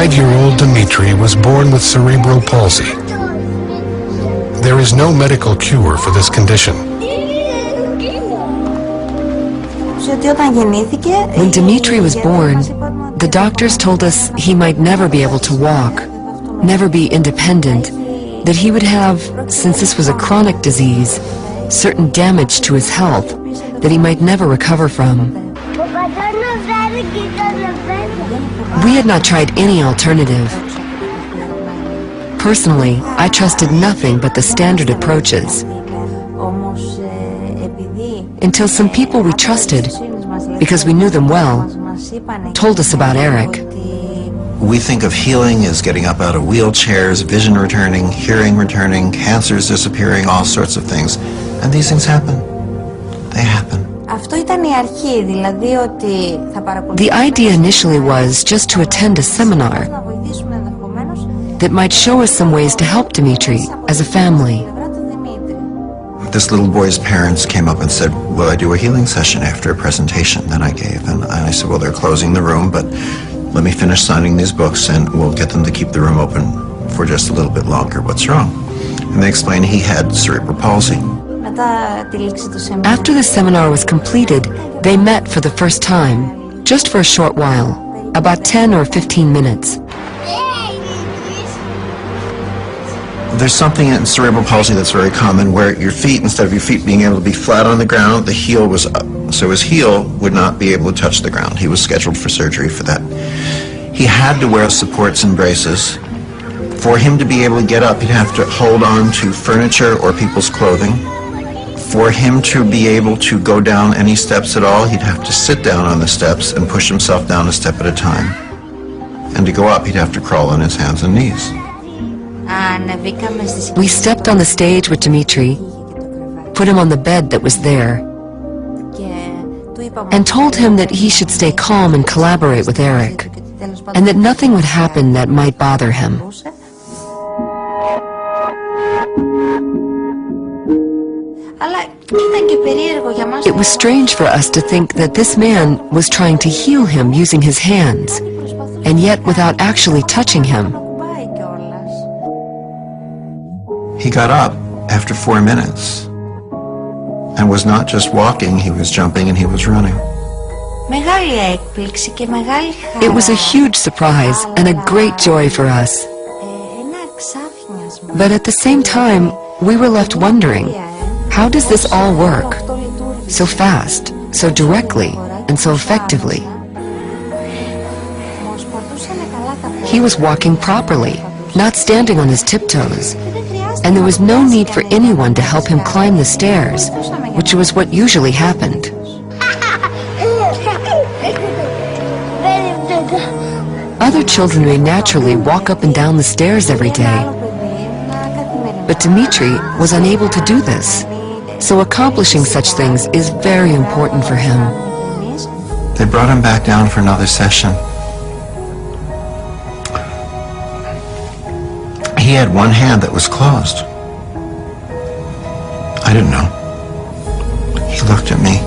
5-year-old Dmitri was born with cerebral palsy. There is no medical cure for this condition. When Dmitri was born, the doctors told us he might never be able to walk, never be independent, that he would have, since this was a chronic disease, certain damage to his health that he might never recover from. We had not tried any alternative. Personally, I trusted nothing but the standard approaches. Until some people we trusted, because we knew them well, told us about Eric. We think of healing as getting up out of wheelchairs, vision returning, hearing returning, cancers disappearing, all sorts of things. And these things happen. They happen. The idea initially was just to attend a seminar that might show us some ways to help Dmitri as a family. This little boy's parents came up and said, will I do a healing session after a presentation that I gave? And I said, well, they're closing the room, but let me finish signing these books and we'll get them to keep the room open for just a little bit longer. What's wrong? And they explained he had cerebral palsy. After the seminar was completed, they met for the first time, just for a short while, about 10 or 15 minutes. There's something in cerebral palsy that's very common where your feet, instead of your feet being able to be flat on the ground, the heel was up. So his heel would not be able to touch the ground. He was scheduled for surgery for that. He had to wear supports and braces. For him to be able to get up, he'd have to hold on to furniture or people's clothing. For him to be able to go down any steps at all, he'd have to sit down on the steps and push himself down a step at a time. And to go up, he'd have to crawl on his hands and knees. We stepped on the stage with Dmitri, put him on the bed that was there, and told him that he should stay calm and collaborate with Eric, and that nothing would happen that might bother him. It was strange for us to think that this man was trying to heal him using his hands, and yet without actually touching him. He got up after 4 minutes and was not just walking, he was jumping and he was running. It was a huge surprise and a great joy for us. But at the same time, we were left wondering, how does this all work? So fast, so directly, and so effectively. He was walking properly, not standing on his tiptoes. And there was no need for anyone to help him climb the stairs, which was what usually happened. Other children may naturally walk up and down the stairs every day, but Dmitri was unable to do this, so accomplishing such things is very important for him. They brought him back down for another session. He had one hand that was closed. I didn't know. He looked at me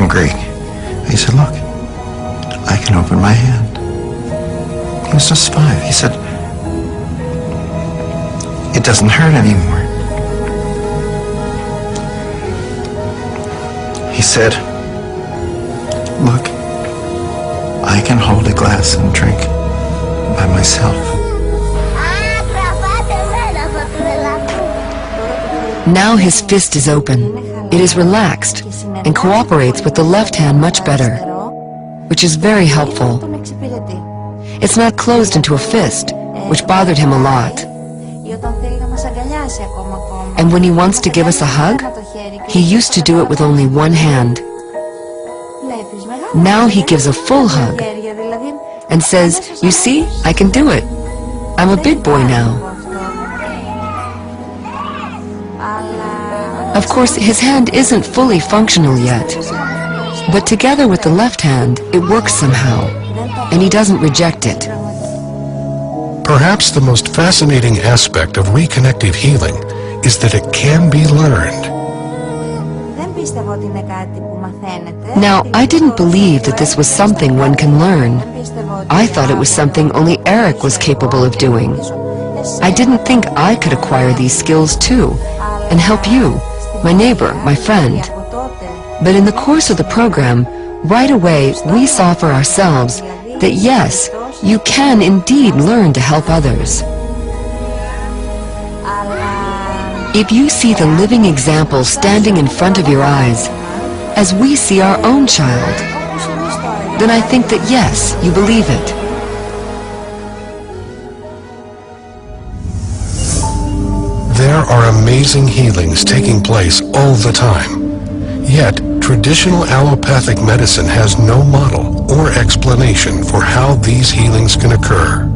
in Greek. He said, look, I can open my hand. He was just 5. He said, it doesn't hurt anymore. He said, look, I can hold a glass and drink by myself. Now his fist is open. It is relaxed and cooperates with the left hand much better, which is very helpful. It's not closed into a fist, which bothered him a lot. And when he wants to give us a hug, he used to do it with only one hand. Now he gives a full hug and says, you see, I can do it. I'm a big boy now. Of course, his hand isn't fully functional yet, but together with the left hand, it works somehow, and he doesn't reject it. Perhaps the most fascinating aspect of reconnective healing is that it can be learned. Now, I didn't believe that this was something one can learn. I thought it was something only Eric was capable of doing. I didn't think I could acquire these skills too, and help you, my neighbor, my friend. But in the course of the program, right away we saw for ourselves that yes, you can indeed learn to help others. If you see the living example standing in front of your eyes, as we see our own child, then I think that yes, you believe it. There are amazing healings taking place all the time. Yet, traditional allopathic medicine has no model or explanation for how these healings can occur.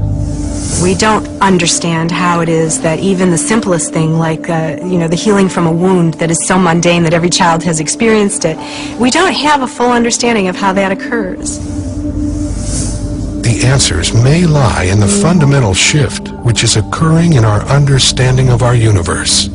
We don't understand how it is that even the simplest thing, like the healing from a wound that is so mundane that every child has experienced it, we don't have a full understanding of how that occurs. The answers may lie in the fundamental shift which is occurring in our understanding of our universe.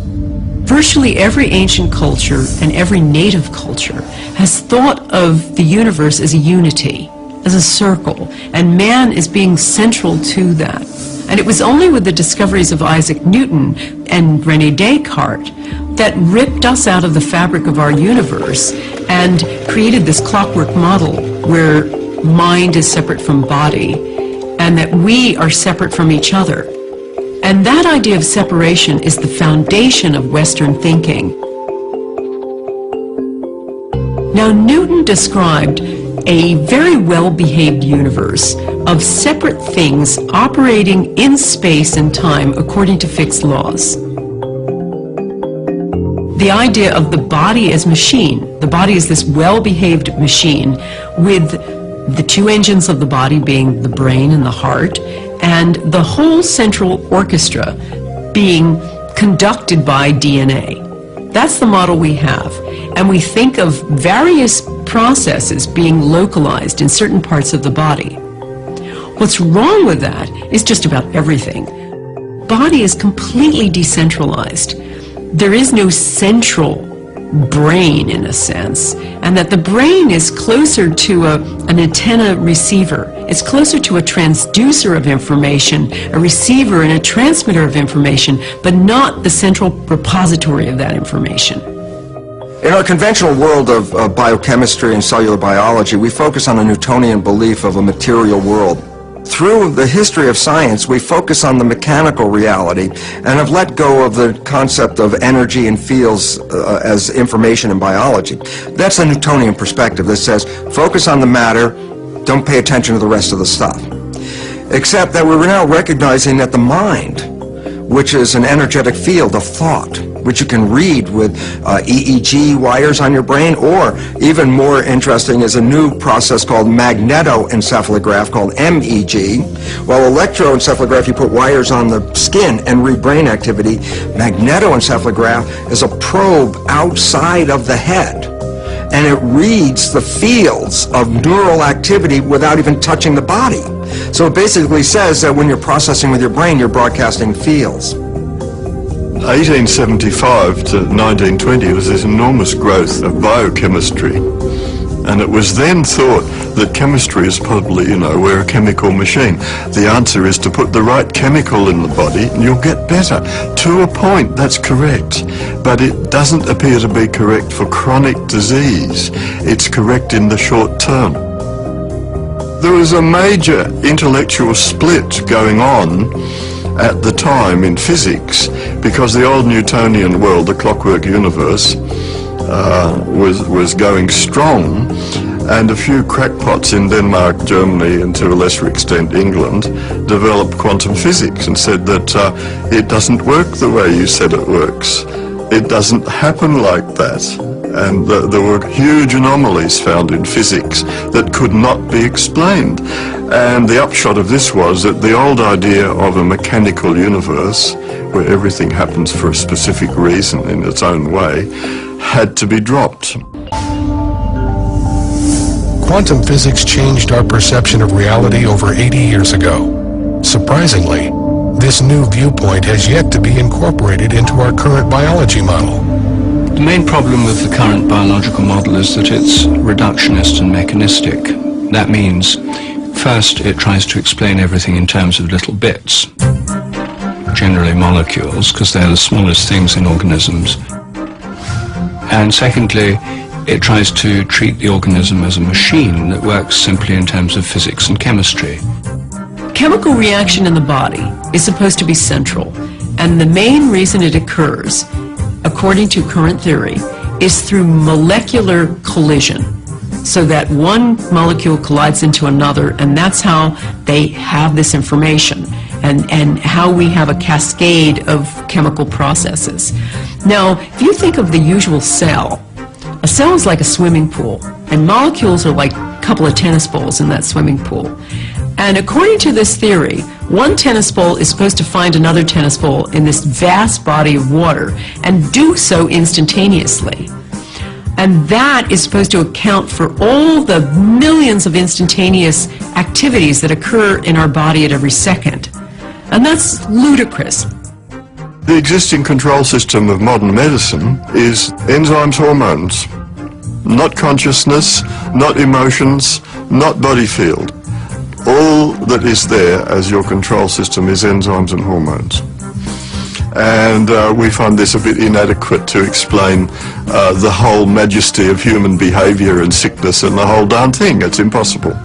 Virtually every ancient culture and every native culture has thought of the universe as a unity, as a circle, and man is being central to that. And it was only with the discoveries of Isaac Newton and René Descartes that ripped us out of the fabric of our universe and created this clockwork model where mind is separate from body and that we are separate from each other. And that idea of separation is the foundation of Western thinking. Now, Newton described a very well-behaved universe of separate things operating in space and time according to fixed laws. The idea of the body as machine. The body is this well-behaved machine with the two engines of the body being the brain and the heart, and the whole central orchestra being conducted by DNA. That's the model we have. And we think of various processes being localized in certain parts of the body. What's wrong with that is just about everything. Body is completely decentralized. There is no central brain in a sense, and that the brain is closer to an antenna receiver. It's closer to a transducer of information, a receiver and a transmitter of information, but not the central repository of that information. In our conventional world of biochemistry and cellular biology, we focus on a Newtonian belief of a material world. Through the history of science, we focus on the mechanical reality and have let go of the concept of energy and fields as information in biology. That's a Newtonian perspective that says, focus on the matter, don't pay attention to the rest of the stuff. Except that we're now recognizing that the mind, which is an energetic field of thought, which you can read with EEG wires on your brain, or even more interesting is a new process called magnetoencephalograph called MEG. While electroencephalograph, you put wires on the skin and read brain activity, magnetoencephalograph is a probe outside of the head, and it reads the fields of neural activity without even touching the body. So it basically says that when you're processing with your brain, you're broadcasting fields. 1875 to 1920 was this enormous growth of biochemistry, and it was then thought that chemistry is probably, we're a chemical machine. The answer is to put the right chemical in the body and you'll get better. To a point, that's correct, but it doesn't appear to be correct for chronic disease. It's correct in the short term. There was a major intellectual split going on at the time in physics, because the old Newtonian world, the clockwork universe, was going strong, and a few crackpots in Denmark, Germany, and to a lesser extent England, developed quantum physics and said that it doesn't work the way you said it works. It doesn't happen like that. And there were huge anomalies found in physics that could not be explained. And the upshot of this was that the old idea of a mechanical universe, where everything happens for a specific reason in its own way, had to be dropped. Quantum physics changed our perception of reality over 80 years ago. Surprisingly, this new viewpoint has yet to be incorporated into our current biology model. The main problem with the current biological model is that it's reductionist and mechanistic. That means, first, it tries to explain everything in terms of little bits, generally molecules, because they're the smallest things in organisms. And secondly, it tries to treat the organism as a machine that works simply in terms of physics and chemistry. Chemical reaction in the body is supposed to be central, and the main reason it occurs, according to current theory, is through molecular collision, so that one molecule collides into another, and that's how they have this information, and how we have a cascade of chemical processes. Now, if you think of the usual cell, a cell is like a swimming pool, and molecules are like a couple of tennis balls in that swimming pool. And according to this theory, one tennis ball is supposed to find another tennis ball in this vast body of water and do so instantaneously. And that is supposed to account for all the millions of instantaneous activities that occur in our body at every second. And that's ludicrous. The existing control system of modern medicine is enzymes, hormones, not consciousness, not emotions, not body field. All that is there as your control system is enzymes and hormones. And we find this a bit inadequate to explain the whole majesty of human behavior and sickness and the whole darn thing. It's impossible.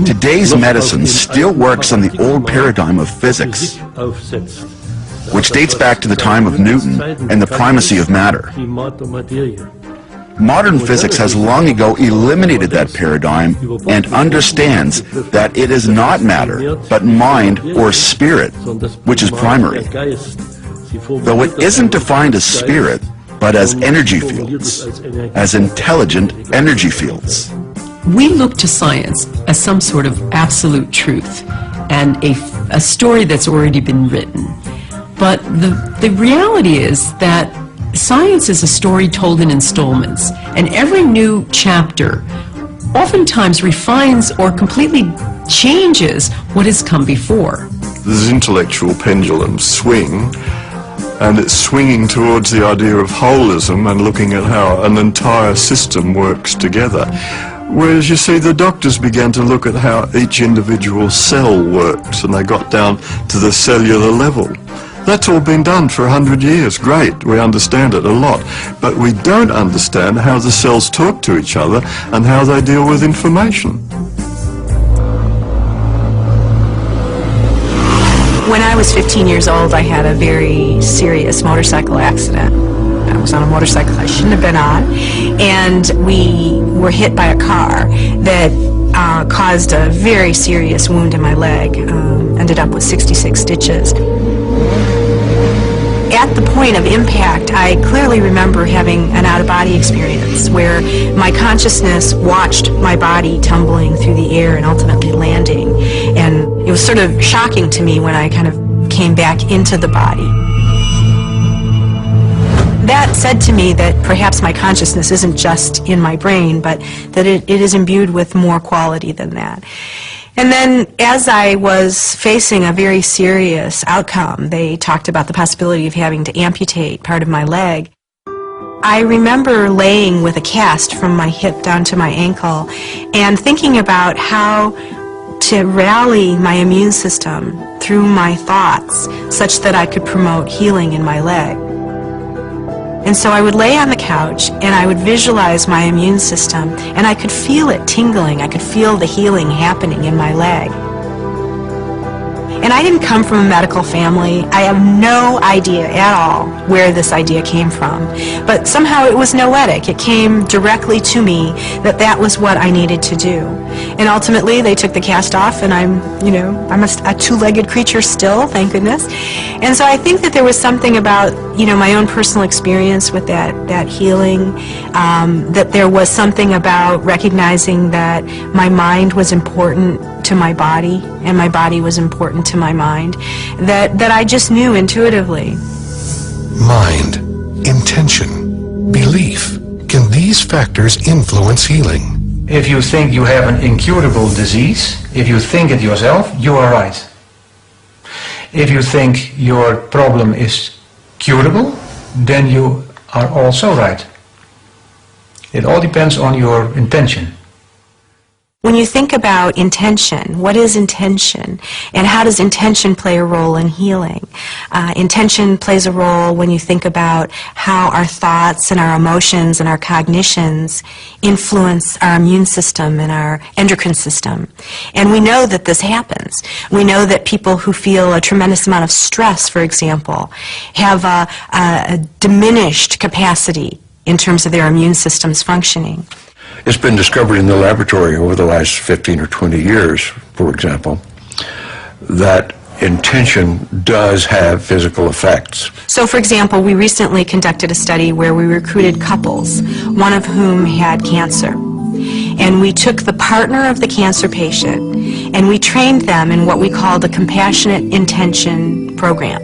Today's medicine still works on the old paradigm of physics, which dates back to the time of Newton and the primacy of matter. Modern physics has long ago eliminated that paradigm and understands that it is not matter, but mind or spirit, which is primary. Though it isn't defined as spirit, but as energy fields, as intelligent energy fields. We look to science as some sort of absolute truth and a story that's already been written. But the reality is that science is a story told in installments, and every new chapter oftentimes refines or completely changes what has come before. This intellectual pendulum swing, and it's swinging towards the idea of holism and looking at how an entire system works together. Whereas, you see, the doctors began to look at how each individual cell works, and they got down to the cellular level. That's all been done for 100 years. Great, we understand it a lot. But we don't understand how the cells talk to each other and how they deal with information. When I was 15 years old, I had a very serious motorcycle accident. I was on a motorcycle I shouldn't have been on, and we were hit by a car that caused a very serious wound in my leg, ended up with 66 stitches. At the point of impact, I clearly remember having an out-of-body experience where my consciousness watched my body tumbling through the air and ultimately landing. And it was sort of shocking to me when I kind of came back into the body. That said to me that perhaps my consciousness isn't just in my brain, but that it is imbued with more quality than that. And then as I was facing a very serious outcome, they talked about the possibility of having to amputate part of my leg. I remember laying with a cast from my hip down to my ankle and thinking about how to rally my immune system through my thoughts such that I could promote healing in my leg. And so I would lay on the couch and I would visualize my immune system, and I could feel it tingling. I could feel the healing happening in my leg. And I didn't come from a medical family. I have no idea at all where this idea came from. But somehow it was noetic. It came directly to me that that was what I needed to do. And ultimately they took the cast off, and I'm a two-legged creature still, thank goodness. And so I think that there was something about, my own personal experience with that healing, that there was something about recognizing that my mind was important to my body, and my body was important to my mind, that I just knew intuitively. Mind, intention, belief. Can these factors influence healing? If you think you have an incurable disease, if you think it yourself, you are right. If you think your problem is curable, then you are also right. It all depends on your intention. When you think about intention, what is intention? And how does intention play a role in healing? Intention plays a role when you think about how our thoughts and our emotions and our cognitions influence our immune system and our endocrine system. And we know that this happens. We know that people who feel a tremendous amount of stress, for example, have a diminished capacity in terms of their immune system's functioning. It's been discovered in the laboratory over the last 15 or 20 years, for example, that intention does have physical effects. So, for example, we recently conducted a study where we recruited couples, one of whom had cancer. And we took the partner of the cancer patient and we trained them in what we called a compassionate intention program.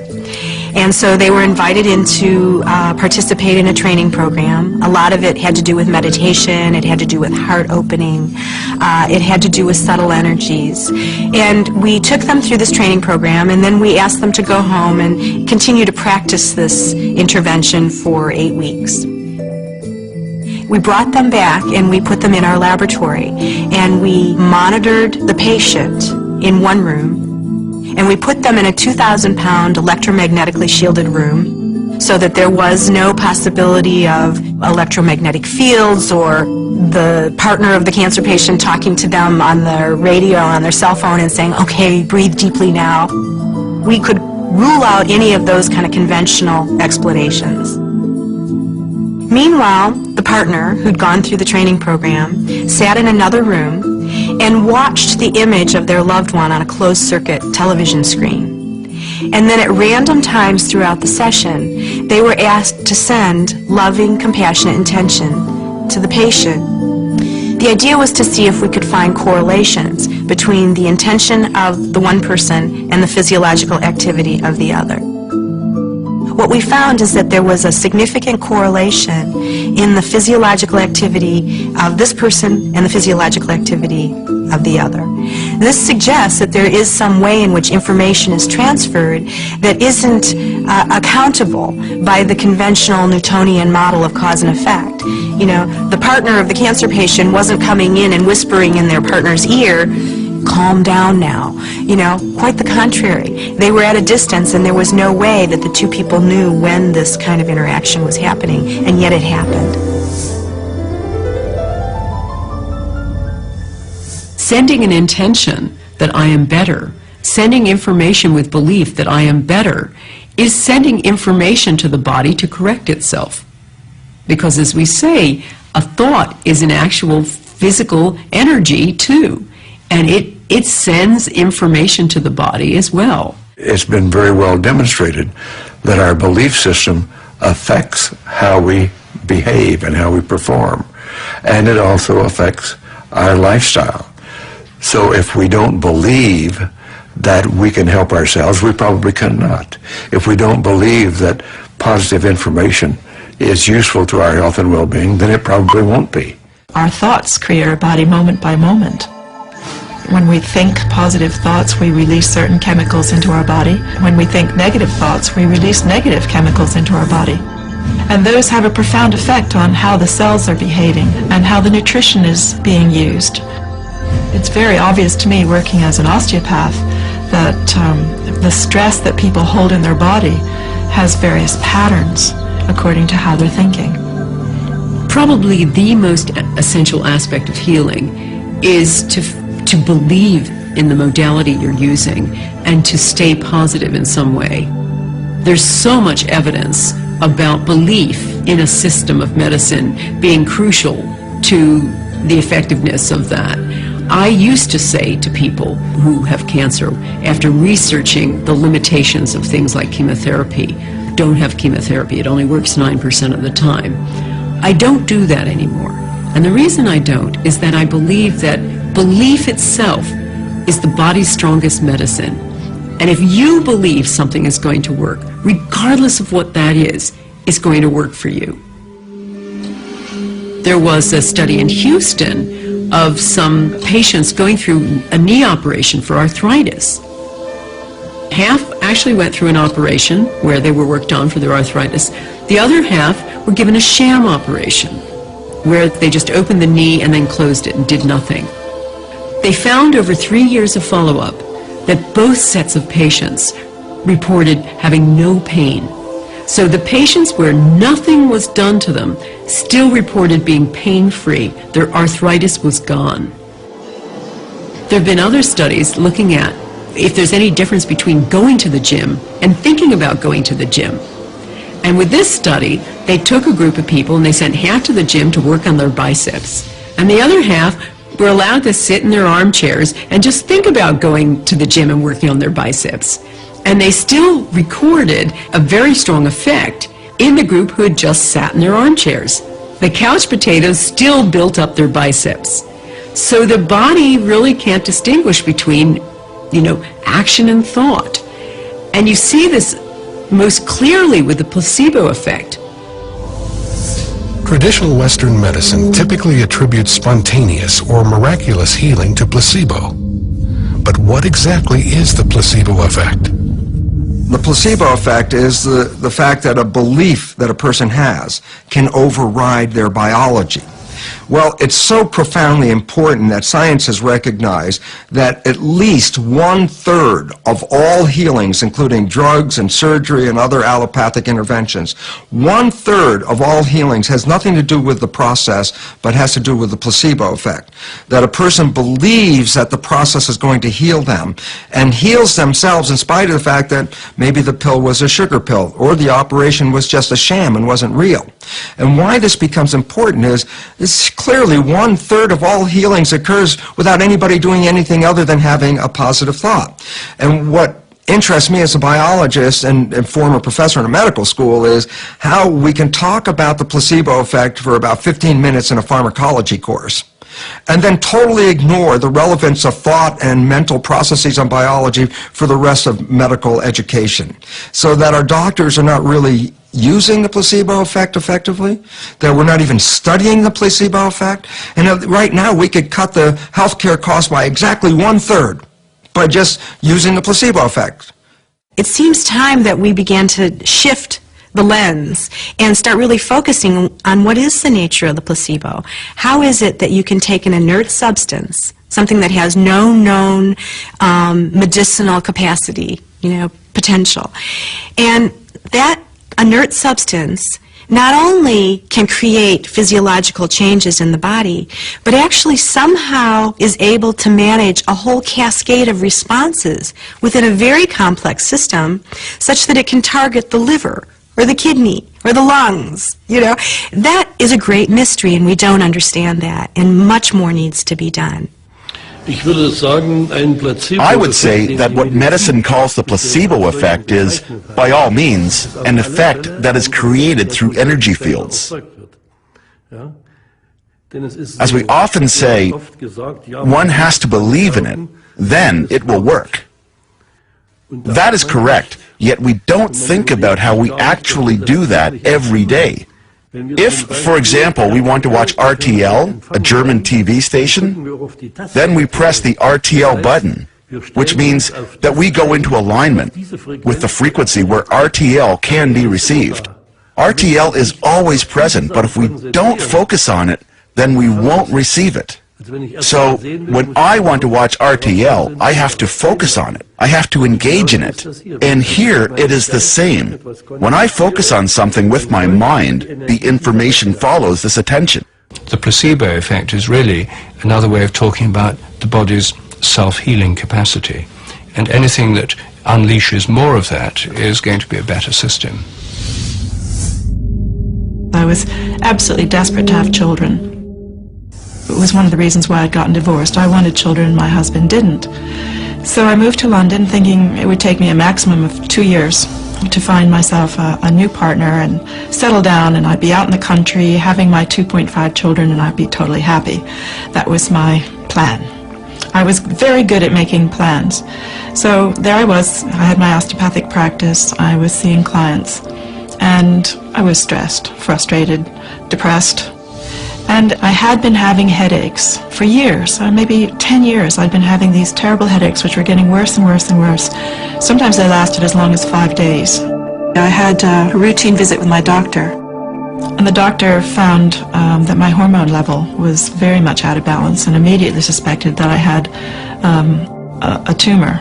And so they were invited in to participate in a training program. A lot of it had to do with meditation, it had to do with heart opening, it had to do with subtle energies. And we took them through this training program, and then we asked them to go home and continue to practice this intervention for 8 weeks. We brought them back and we put them in our laboratory, and we monitored the patient in one room, and we put them in a 2,000-pound electromagnetically shielded room so that there was no possibility of electromagnetic fields or the partner of the cancer patient talking to them on their radio, on their cell phone and saying, okay, breathe deeply now. We could rule out any of those kind of conventional explanations. Meanwhile, the partner who'd gone through the training program sat in another room and watched the image of their loved one on a closed-circuit television screen. And then at random times throughout the session, they were asked to send loving, compassionate intention to the patient. The idea was to see if we could find correlations between the intention of the one person and the physiological activity of the other. What we found is that there was a significant correlation in the physiological activity of this person and the physiological activity of the other. This suggests that there is some way in which information is transferred that isn't accountable by the conventional Newtonian model of cause and effect. You know, the partner of the cancer patient wasn't coming in and whispering in their partner's ear, calm down now. You know, quite the contrary. They were at a distance and there was no way that the two people knew when this kind of interaction was happening, and yet it happened. Sending an intention that I am better, sending information with belief that I am better, is sending information to the body to correct itself. Because as we say, a thought is an actual physical energy too. And it sends information to the body as well. It's been very well demonstrated that our belief system affects how we behave and how we perform. And it also affects our lifestyle. So if we don't believe that we can help ourselves, we probably cannot. If we don't believe that positive information is useful to our health and well-being, then it probably won't be. Our thoughts create our body moment by moment. When we think positive thoughts, we release certain chemicals into our body. When we think negative thoughts, we release negative chemicals into our body. And those have a profound effect on how the cells are behaving and how the nutrition is being used. It's very obvious to me, working as an osteopath, that the stress that people hold in their body has various patterns according to how they're thinking. Probably the most essential aspect of healing is to believe in the modality you're using and to stay positive in some way. There's so much evidence about belief in a system of medicine being crucial to the effectiveness of that. I used to say to people who have cancer, after researching the limitations of things like chemotherapy, don't have chemotherapy, it only works 9% of the time. I don't do that anymore. And the reason I don't is that I believe that belief itself is the body's strongest medicine. And if you believe something is going to work, regardless of what that is, it's going to work for you. There was a study in Houston of some patients going through a knee operation for arthritis. Half actually went through an operation where they were worked on for their arthritis. The other half were given a sham operation where they just opened the knee and then closed it and did nothing. They found over 3 years of follow-up that both sets of patients reported having no pain. So the patients where nothing was done to them still reported being pain-free. Their arthritis was gone. There have been other studies looking at if there's any difference between going to the gym and thinking about going to the gym. And with this study, they took a group of people and they sent half to the gym to work on their biceps. And the other half were allowed to sit in their armchairs and just think about going to the gym and working on their biceps. And they still recorded a very strong effect in the group who had just sat in their armchairs. The couch potatoes still built up their biceps. So the body really can't distinguish between, action and thought. And you see this most clearly with the placebo effect. Traditional Western medicine typically attributes spontaneous or miraculous healing to placebo. But what exactly is the placebo effect? The placebo effect is the fact that a belief that a person has can override their biology. Well, it's so profoundly important that science has recognized that at least 1/3 of all healings, including drugs and surgery and other allopathic interventions, 1/3 of all healings has nothing to do with the process, but has to do with the placebo effect. That a person believes that the process is going to heal them and heals themselves in spite of the fact that maybe the pill was a sugar pill or the operation was just a sham and wasn't real. And why this becomes important is clearly 1/3 of all healings occurs without anybody doing anything other than having a positive thought. And what interests me as a biologist and former professor in a medical school is how we can talk about the placebo effect for about 15 minutes in a pharmacology course and then totally ignore the relevance of thought and mental processes on biology for the rest of medical education, so that our doctors are not really using the placebo effect effectively, that we're not even studying the placebo effect, and right now we could cut the healthcare cost by exactly 1/3 by just using the placebo effect. It seems time that we began to shift the lens and start really focusing on what is the nature of the placebo. How is it that you can take an inert substance, something that has no known medicinal capacity, potential, and that inert substance not only can create physiological changes in the body, but actually somehow is able to manage a whole cascade of responses within a very complex system, such that it can target the liver or the kidney or the lungs. That is a great mystery, and we don't understand that, and much more needs to be done. I would say that what medicine calls the placebo effect is, by all means, an effect that is created through energy fields. As we often say, one has to believe in it, then it will work. That is correct, yet we don't think about how we actually do that every day. If, for example, we want to watch RTL, a German TV station, then we press the RTL button, which means that we go into alignment with the frequency where RTL can be received. RTL is always present, but if we don't focus on it, then we won't receive it. So, when I want to watch RTL, I have to focus on it. I have to engage in it. And here it is the same. When I focus on something with my mind, the information follows this attention. The placebo effect is really another way of talking about the body's self-healing capacity. And anything that unleashes more of that is going to be a better system. I was absolutely desperate to have children. It was one of the reasons why I'd gotten divorced. I wanted children, my husband didn't. So I moved to London thinking it would take me a maximum of 2 years to find myself a new partner and settle down, and I'd be out in the country having my 2.5 children and I'd be totally happy. That was my plan. I was very good at making plans. So there I was. I had my osteopathic practice. I was seeing clients, and I was stressed, frustrated, depressed. And I had been having headaches for years, maybe 10 years. I'd been having these terrible headaches which were getting worse and worse and worse. Sometimes they lasted as long as 5 days. I had a routine visit with my doctor, and the doctor found that my hormone level was very much out of balance and immediately suspected that I had a tumor.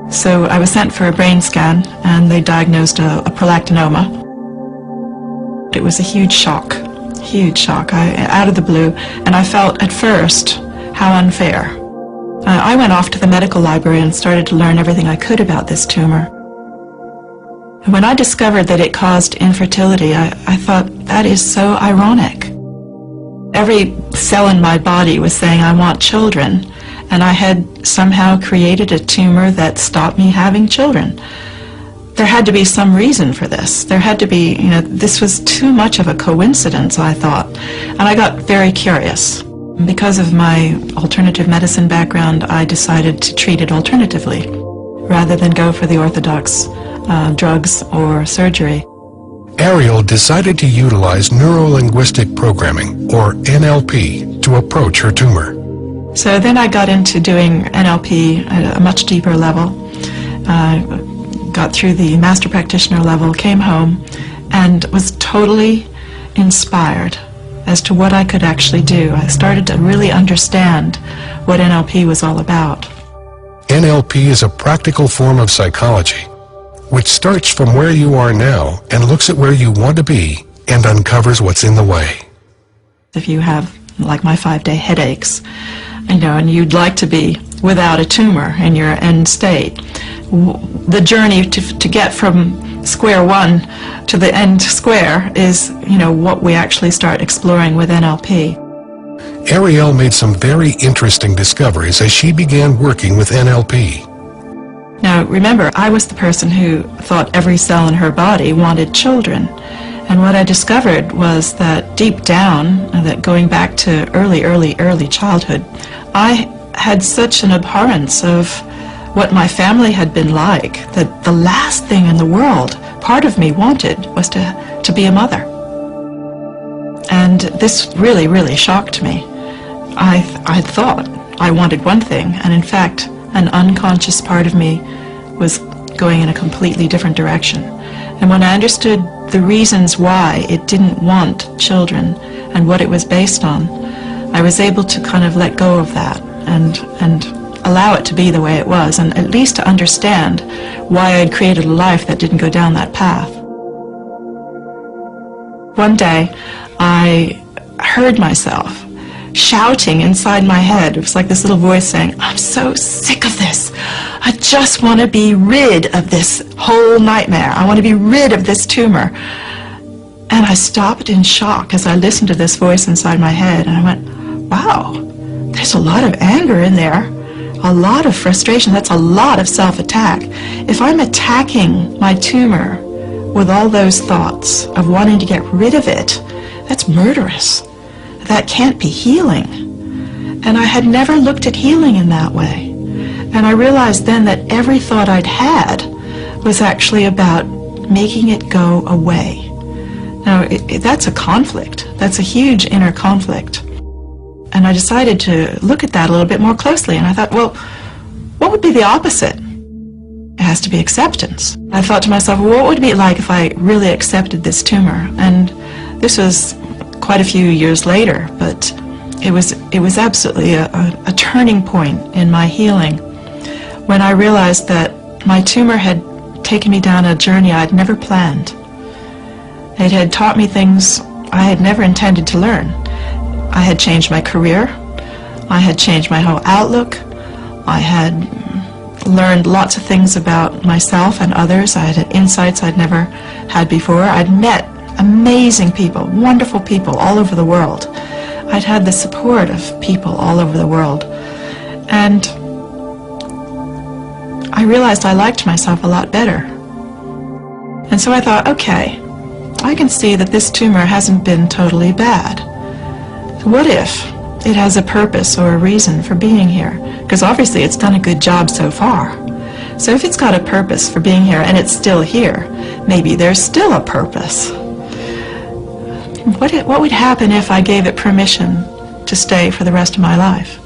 So I was sent for a brain scan, and they diagnosed a prolactinoma. It was a huge shock. Out of the blue, and I felt at first how unfair. I went off to the medical library and started to learn everything I could about this tumor. And when I discovered that it caused infertility, I thought, that is so ironic. Every cell in my body was saying, I want children, and I had somehow created a tumor that stopped me having children. There had to be some reason for this. There had to be, this was too much of a coincidence, I thought. And I got very curious. Because of my alternative medicine background, I decided to treat it alternatively, rather than go for the orthodox drugs or surgery. Ariel decided to utilize neuro-linguistic programming, or NLP, to approach her tumor. So then I got into doing NLP at a much deeper level. Got through the master practitioner level, came home, and was totally inspired as to what I could actually do. I started to really understand what NLP was all about. NLP is a practical form of psychology, which starts from where you are now and looks at where you want to be and uncovers what's in the way. If you have, like my 5-day headaches, and you'd like to be without a tumor in your end state, the journey to get from square one to the end square is, what we actually start exploring with NLP. Ariel made some very interesting discoveries as she began working with NLP. Now, remember, I was the person who thought every cell in her body wanted children. And what I discovered was that deep down, that going back to early childhood, I had such an abhorrence of what my family had been like, that the last thing in the world part of me wanted was to be a mother. And this really, really shocked me. I thought I wanted one thing, and in fact, an unconscious part of me was going in a completely different direction. And when I understood the reasons why it didn't want children and what it was based on, I was able to kind of let go of that and allow it to be the way it was, and at least to understand why I'd created a life that didn't go down that path. One day, I heard myself shouting inside my head. It was like this little voice saying, I'm so sick of this. I just want to be rid of this whole nightmare. I want to be rid of this tumor. And I stopped in shock as I listened to this voice inside my head, and I went, wow, there's a lot of anger in there, a lot of frustration. That's a lot of self-attack. If I'm attacking my tumor with all those thoughts of wanting to get rid of it, that's murderous. That can't be healing. And I had never looked at healing in that way. And I realized then that every thought I'd had was actually about making it go away. Now, that's a conflict. That's a huge inner conflict. And I decided to look at that a little bit more closely. And I thought, well, what would be the opposite? It has to be acceptance. I thought to myself, well, what would it be like if I really accepted this tumor? And this was quite a few years later, but it was absolutely a turning point in my healing when I realized that my tumor had taken me down a journey I'd never planned. It had taught me things I had never intended to learn. I had changed my career. I had changed my whole outlook. I had learned lots of things about myself and others. I had insights I'd never had before. I'd met amazing people, wonderful people all over the world. I'd had the support of people all over the world. And I realized I liked myself a lot better. And so I thought, okay, I can see that this tumor hasn't been totally bad. What if it has a purpose or a reason for being here? Because obviously it's done a good job so far. So if it's got a purpose for being here and it's still here, maybe there's still a purpose. what would happen if I gave it permission to stay for the rest of my life?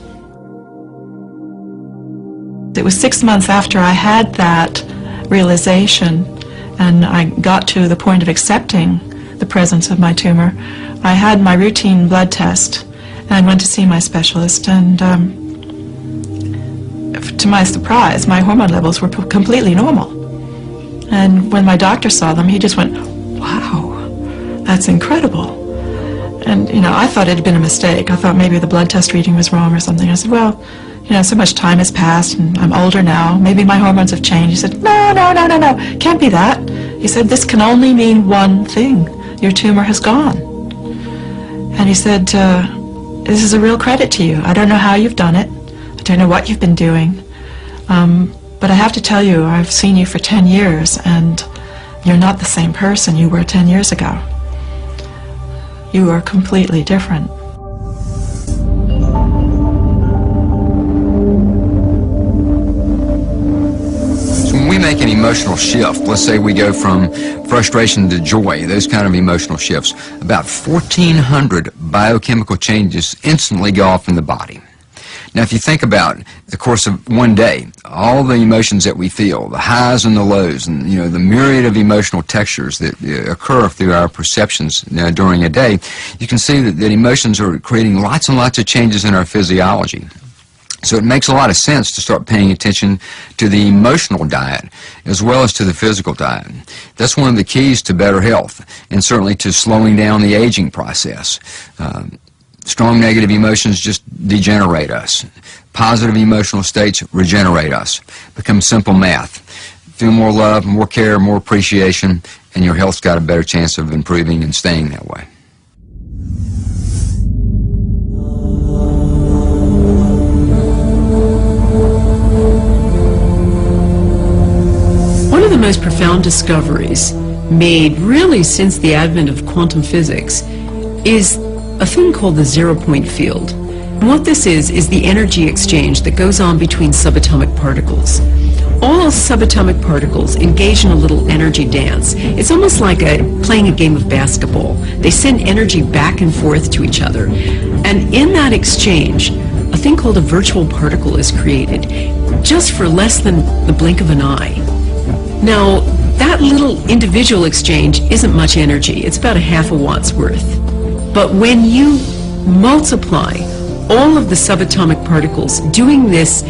It was 6 months after I had that realization and I got to the point of accepting the presence of my tumor. I had my routine blood test and went to see my specialist, and to my surprise, my hormone levels were completely normal. And when my doctor saw them, he just went, "Wow, that's incredible." And, you know, I thought it had been a mistake. I thought maybe the blood test reading was wrong or something. I said, "Well, you know, so much time has passed and I'm older now. Maybe my hormones have changed." He said, "No, can't be that." He said, "This can only mean one thing. Your tumor has gone." And he said, "This is a real credit to you. I don't know how you've done it. I don't know what you've been doing. But I have to tell you, I've seen you for 10 years and you're not the same person you were 10 years ago. You are completely different." When we make an emotional shift, let's say we go from frustration to joy, those kind of emotional shifts, about 1,400 biochemical changes instantly go off in the body. Now, if you think about the course of one day, all the emotions that we feel, the highs and the lows, and, you know, the myriad of emotional textures that occur through our perceptions during a day, you can see that emotions are creating lots and lots of changes in our physiology. So it makes a lot of sense to start paying attention to the emotional diet as well as to the physical diet. That's one of the keys to better health and certainly to slowing down the aging process. Strong negative emotions just degenerate us. Positive emotional states regenerate us. Become simple math. Feel more love, more care, more appreciation, and your health's got a better chance of improving and staying that way. One of the most profound discoveries made really since the advent of quantum physics is a thing called the zero-point field. And what this is the energy exchange that goes on between subatomic particles. All subatomic particles engage in a little energy dance. It's almost like playing a game of basketball. They send energy back and forth to each other. And in that exchange, a thing called a virtual particle is created, just for less than the blink of an eye. Now, that little individual exchange isn't much energy. It's about a half a watt's worth. But when you multiply all of the subatomic particles doing this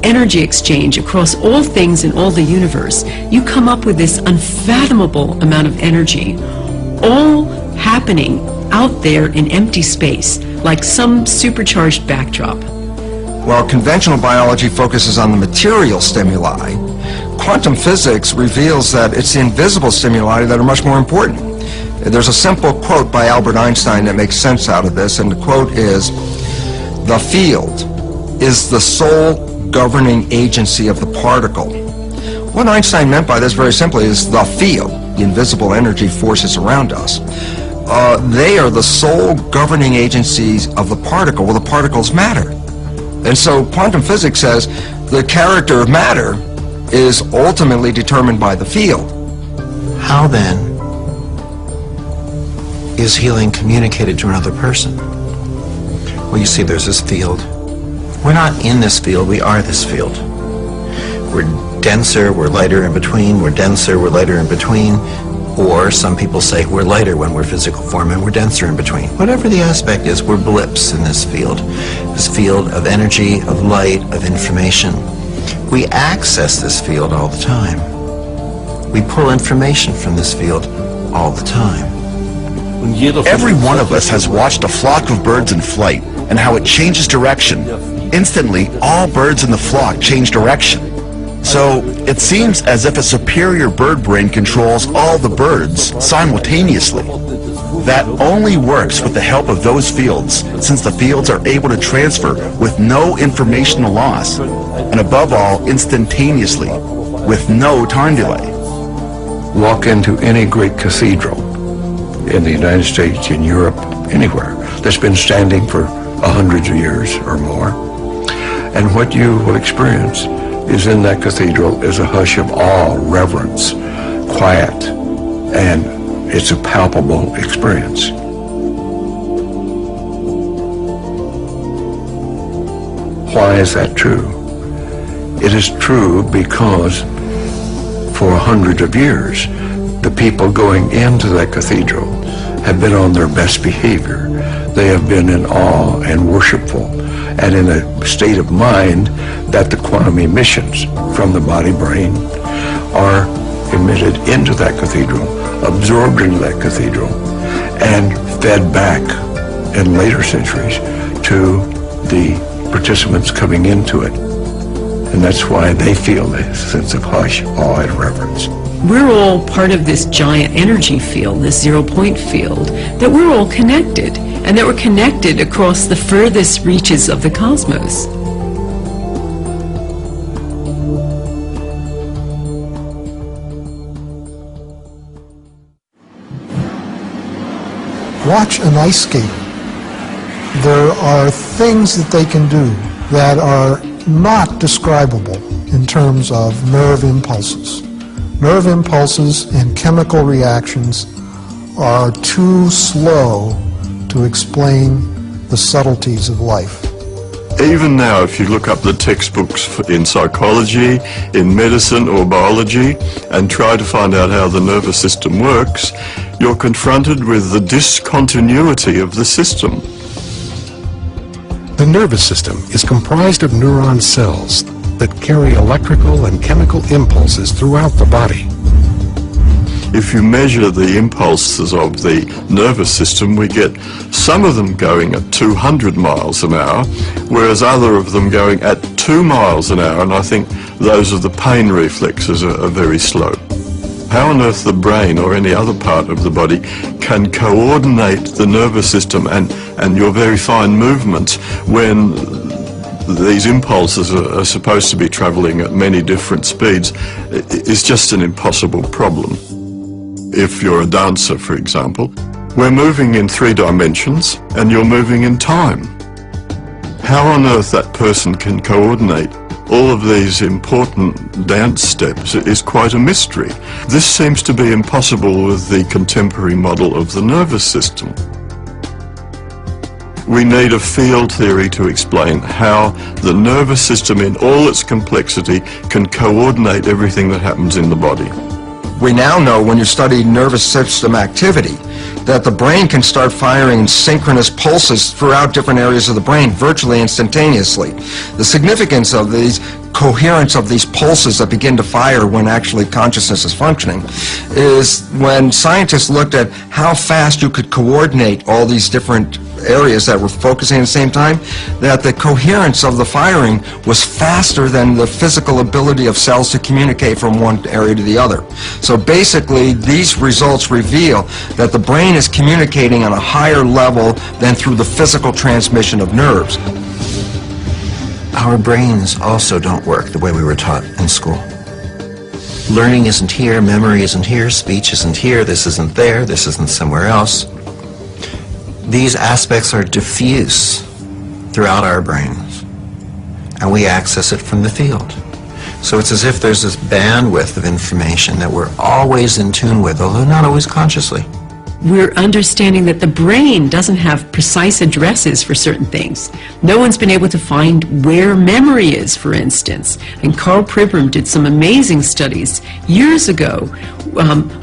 energy exchange across all things in all the universe, you come up with this unfathomable amount of energy, all happening out there in empty space, like some supercharged backdrop. While conventional biology focuses on the material stimuli, quantum physics reveals that it's the invisible stimuli that are much more important. There's a simple quote by Albert Einstein that makes sense out of this, and the quote is, "The field is the sole governing agency of the particle." What Einstein meant by this very simply is the field, the invisible energy forces around us. They are the sole governing agencies of the particle. Well, the particles matter. And so quantum physics says the character of matter is ultimately determined by the field. How then is healing communicated to another person? Well, you see, there's this field. We're not in this field, we are this field. We're denser, we're lighter in between, we're denser, we're lighter in between, or some people say we're lighter when we're physical form and we're denser in between. Whatever the aspect is, we're blips in this field of energy, of light, of information. We access this field all the time. We pull information from this field all the time. Every one of us has watched a flock of birds in flight and how it changes direction. Instantly, all birds in the flock change direction. So it seems as if a superior bird brain controls all the birds simultaneously. That only works with the help of those fields, since the fields are able to transfer with no informational loss, and above all, instantaneously, with no time delay. Walk into any great cathedral in the United States, in Europe, anywhere, that's been standing for hundreds of years or more. And what you will experience is in that cathedral is a hush of awe, reverence, quiet, and it's a palpable experience. why is that true? It is true because for hundreds of years, the people going into that cathedral have been on their best behavior. They have been in awe and worshipful and in a state of mind that the quantum emissions from the body-brain are emitted into that cathedral, absorbed into that cathedral, and fed back in later centuries to the participants coming into it. And that's why they feel this sense of hush, awe, and reverence. We're all part of this giant energy field, this zero-point field, that we're all connected, and that we're connected across the furthest reaches of the cosmos. Watch an ice skater. There are things that they can do that are not describable in terms of nerve impulses. Nerve impulses and chemical reactions are too slow to explain the subtleties of life. Even now, if you look up the textbooks in psychology, in medicine or biology, and try to find out how the nervous system works, you're confronted with the discontinuity of the system. The nervous system is comprised of neuron cells that carry electrical and chemical impulses throughout the body. If you measure the impulses of the nervous system, we get some of them going at 200 miles an hour, whereas other of them going at 2 miles an hour, and I think those of the pain reflexes are very slow. How on earth the brain or any other part of the body can coordinate the nervous system and your very fine movements when these impulses are supposed to be traveling at many different speeds is just an impossible problem. If you're a dancer, for example, we're moving in 3 dimensions and you're moving in time. How on earth that person can coordinate all of these important dance steps is quite a mystery. This seems to be impossible with the contemporary model of the nervous system. We need a field theory to explain how the nervous system in all its complexity can coordinate everything that happens in the body. We now know when you study nervous system activity that the brain can start firing synchronous pulses throughout different areas of the brain virtually instantaneously. The significance of these coherence of these pulses that begin to fire when actually consciousness is functioning is when scientists looked at how fast you could coordinate all these different areas that were focusing at the same time, that the coherence of the firing was faster than the physical ability of cells to communicate from one area to the other. So basically, these results reveal that the brain is communicating on a higher level than through the physical transmission of nerves. Our brains also don't work the way we were taught in school. Learning isn't here, memory isn't here, speech isn't here, this isn't there, this isn't somewhere else. These aspects are diffuse throughout our brains, and we access it from the field. So it's as if there's this bandwidth of information that we're always in tune with, although not always consciously. We're understanding that the brain doesn't have precise addresses for certain things. No one's been able to find where memory is, for instance. And Carl Pribram did some amazing studies years ago,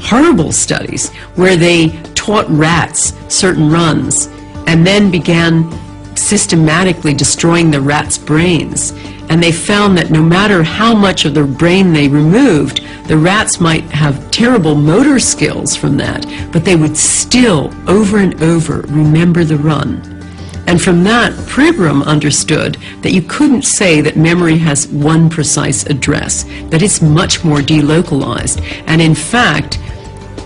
horrible studies, where they taught rats certain runs and then began systematically destroying the rats' brains. And they found that no matter how much of the brain they removed, the rats might have terrible motor skills from that, but they would still, over and over, remember the run. And from that, Pribram understood that you couldn't say that memory has one precise address, that it's much more delocalized. And in fact,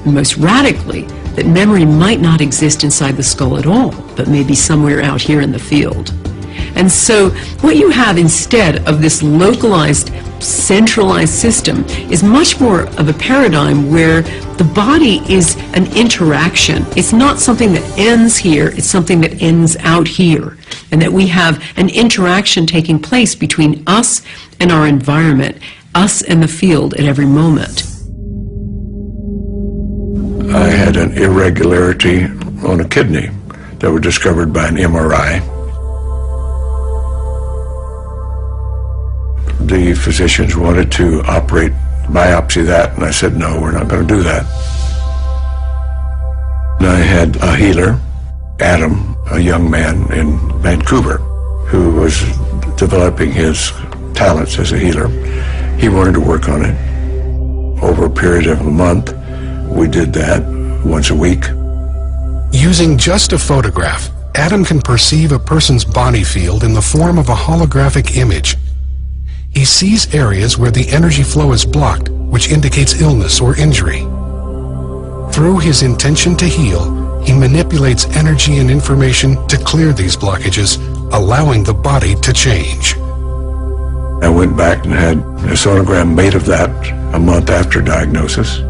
most radically, that memory might not exist inside the skull at all, but maybe somewhere out here in the field. And so what you have instead of this localized, centralized system is much more of a paradigm where the body is an interaction. It's not something that ends here, it's something that ends out here. And that we have an interaction taking place between us and our environment, us and the field at every moment. I had an irregularity on a kidney that was discovered by an MRI. the physicians wanted to biopsy that, and I said, no, we're not going to do that. And I had a healer, Adam, a young man in Vancouver, who was developing his talents as a healer. He wanted to work on it. Over a period of a month, we did that once a week. Using just a photograph, Adam can perceive a person's body field in the form of a holographic image. He sees areas where the energy flow is blocked, which indicates illness or injury. Through his intention to heal, he manipulates energy and information to clear these blockages, allowing the body to change. I went back and had a sonogram made of that a month after diagnosis.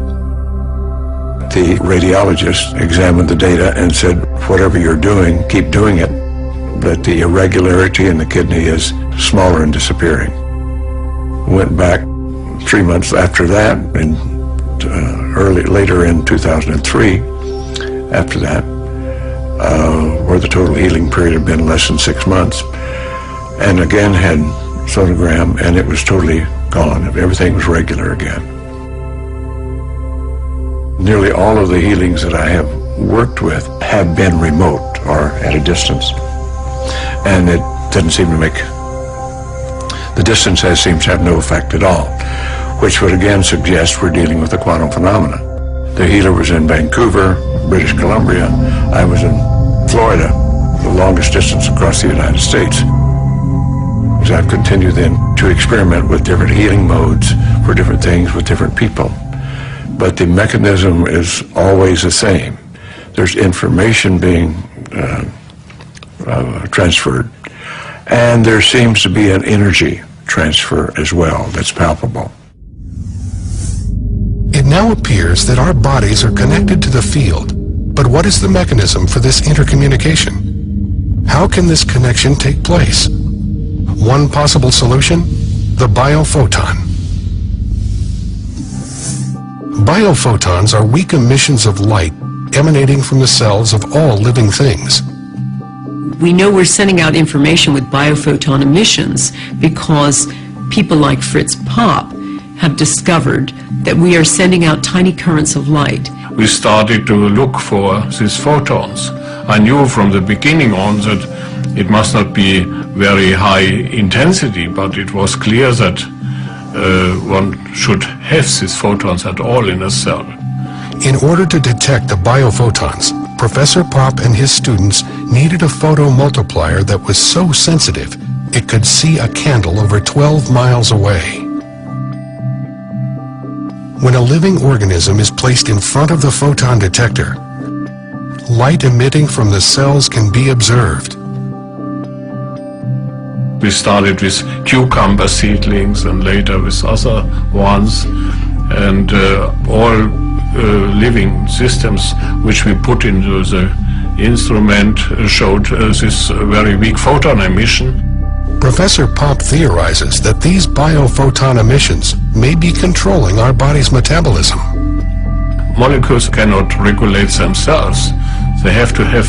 The radiologist examined the data and said, whatever you're doing, keep doing it, but the irregularity in the kidney is smaller and disappearing. Went back 3 months after that, and later in 2003, after that, where the total healing period had been less than 6 months, and again had sonogram, and it was totally gone. Everything was regular again. Nearly all of the healings that I have worked with have been remote or at a distance, and it doesn't seem to make, the distance seems to have no effect at all, which would again suggest we're dealing with a quantum phenomena. The healer was in Vancouver, British Columbia. I was in Florida, the longest distance across the United States. So I've continued then to experiment with different healing modes for different things with different people. But the mechanism is always the same. There's information being transferred, and there seems to be an energy transfer as well that's palpable. It now appears that our bodies are connected to the field, but what is the mechanism for this intercommunication? How can this connection take place? One possible solution: the biophoton. Biophotons are weak emissions of light emanating from the cells of all living things. We know we're sending out information with biophoton emissions because people like Frizt Popp have discovered that we are sending out tiny currents of light. We started to look for these photons. I knew from the beginning on that it must not be very high intensity, but it was clear that one should have these photons at all in a cell. In order to detect the biophotons, Professor Popp and his students needed a photomultiplier that was so sensitive it could see a candle over 12 miles away. When a living organism is placed in front of the photon detector, light emitting from the cells can be observed. We started with cucumber seedlings and later with other ones, and all living systems which we put into the instrument showed this very weak photon emission. Professor Popp theorizes that these biophoton emissions may be controlling our body's metabolism. Molecules cannot regulate themselves. They have to have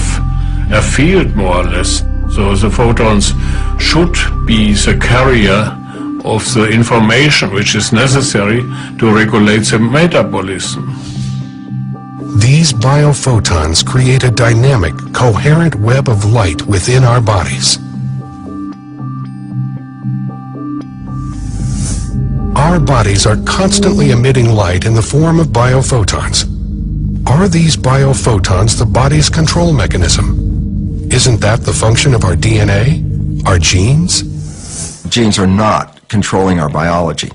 a field, more or less. So the photons should be the carrier of the information which is necessary to regulate the metabolism. These biophotons create a dynamic, coherent web of light within our bodies. Our bodies are constantly emitting light in the form of biophotons. Are these biophotons the body's control mechanism? Isn't that the function of our DNA, our genes? Genes are not controlling our biology.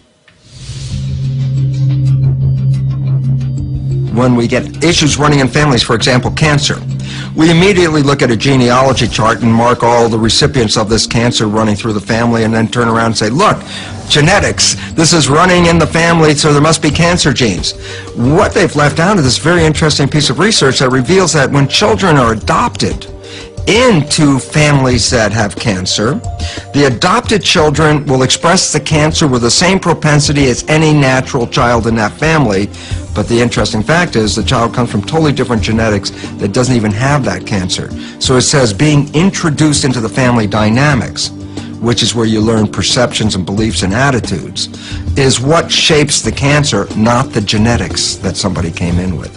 When we get issues running in families, for example, cancer, we immediately look at a genealogy chart and mark all the recipients of this cancer running through the family, and then turn around and say, look, genetics, this is running in the family, so there must be cancer genes. What they've left out is this very interesting piece of research that reveals that when children are adopted into families that have cancer, the adopted children will express the cancer with the same propensity as any natural child in that family. But the interesting fact is the child comes from totally different genetics that doesn't even have that cancer. So it says being introduced into the family dynamics which is where you learn perceptions and beliefs and attitudes, is what shapes the cancer, not the genetics that somebody came in with.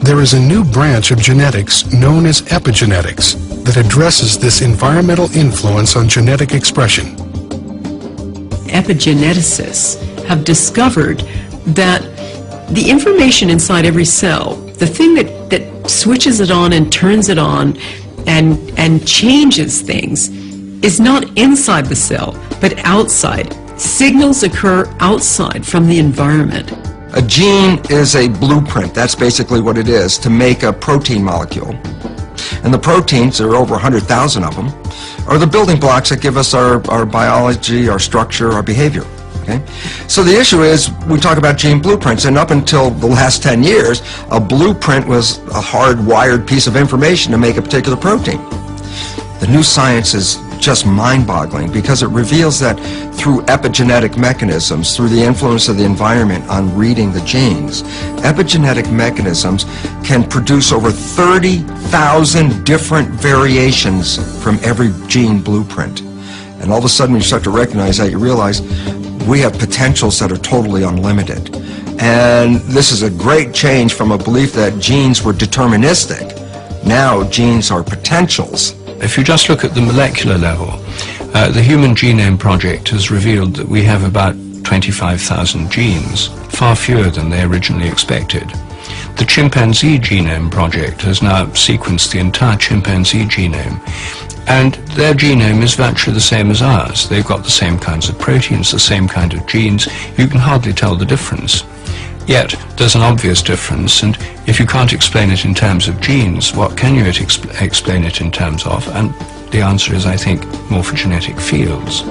There is a new branch of genetics known as epigenetics that addresses this environmental influence on genetic expression. Epigeneticists have discovered that the information inside every cell, the thing that switches it on and turns it on and changes things, is not inside the cell, but outside. Signals occur outside from the environment. A gene is a blueprint, that's basically what it is, to make a protein molecule. And the proteins, there are over 100,000 of them, are the building blocks that give us our biology, our structure, our behavior. Okay? So the issue is, we talk about gene blueprints, and up until the last 10 years, a blueprint was a hardwired piece of information to make a particular protein. The new science is just mind-boggling because it reveals that through epigenetic mechanisms, through the influence of the environment on reading the genes, epigenetic mechanisms can produce over 30,000 different variations from every gene blueprint. And all of a sudden, when you start to recognize that, you realize we have potentials that are totally unlimited. And this is a great change from a belief that genes were deterministic. Now genes are potentials. If you just look at the molecular level, the Human Genome Project has revealed that we have about 25,000 genes, far fewer than they originally expected. The Chimpanzee Genome Project has now sequenced the entire chimpanzee genome, and their genome is virtually the same as ours. They've got the same kinds of proteins, the same kind of genes. You can hardly tell the difference. Yet, there's an obvious difference, and if you can't explain it in terms of genes, what can you explain it in terms of? And the answer is, I think, morphogenetic fields.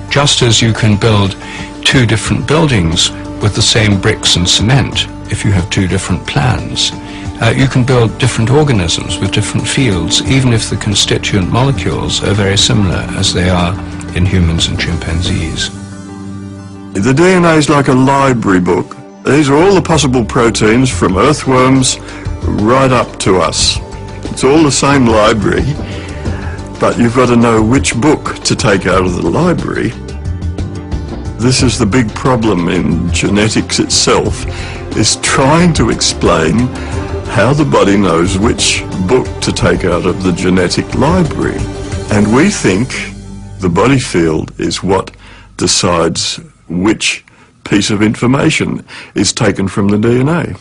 Just as you can build two different buildings with the same bricks and cement, if you have two different plans, you can build different organisms with different fields, even if the constituent molecules are very similar as they are in humans and chimpanzees. The DNA is like a library book. These are all the possible proteins from earthworms right up to us. It's all the same library, but you've got to know which book to take out of the library. This is the big problem in genetics itself, is trying to explain how the body knows which book to take out of the genetic library. And we think the body field is what decides which piece of information is taken from the DNA.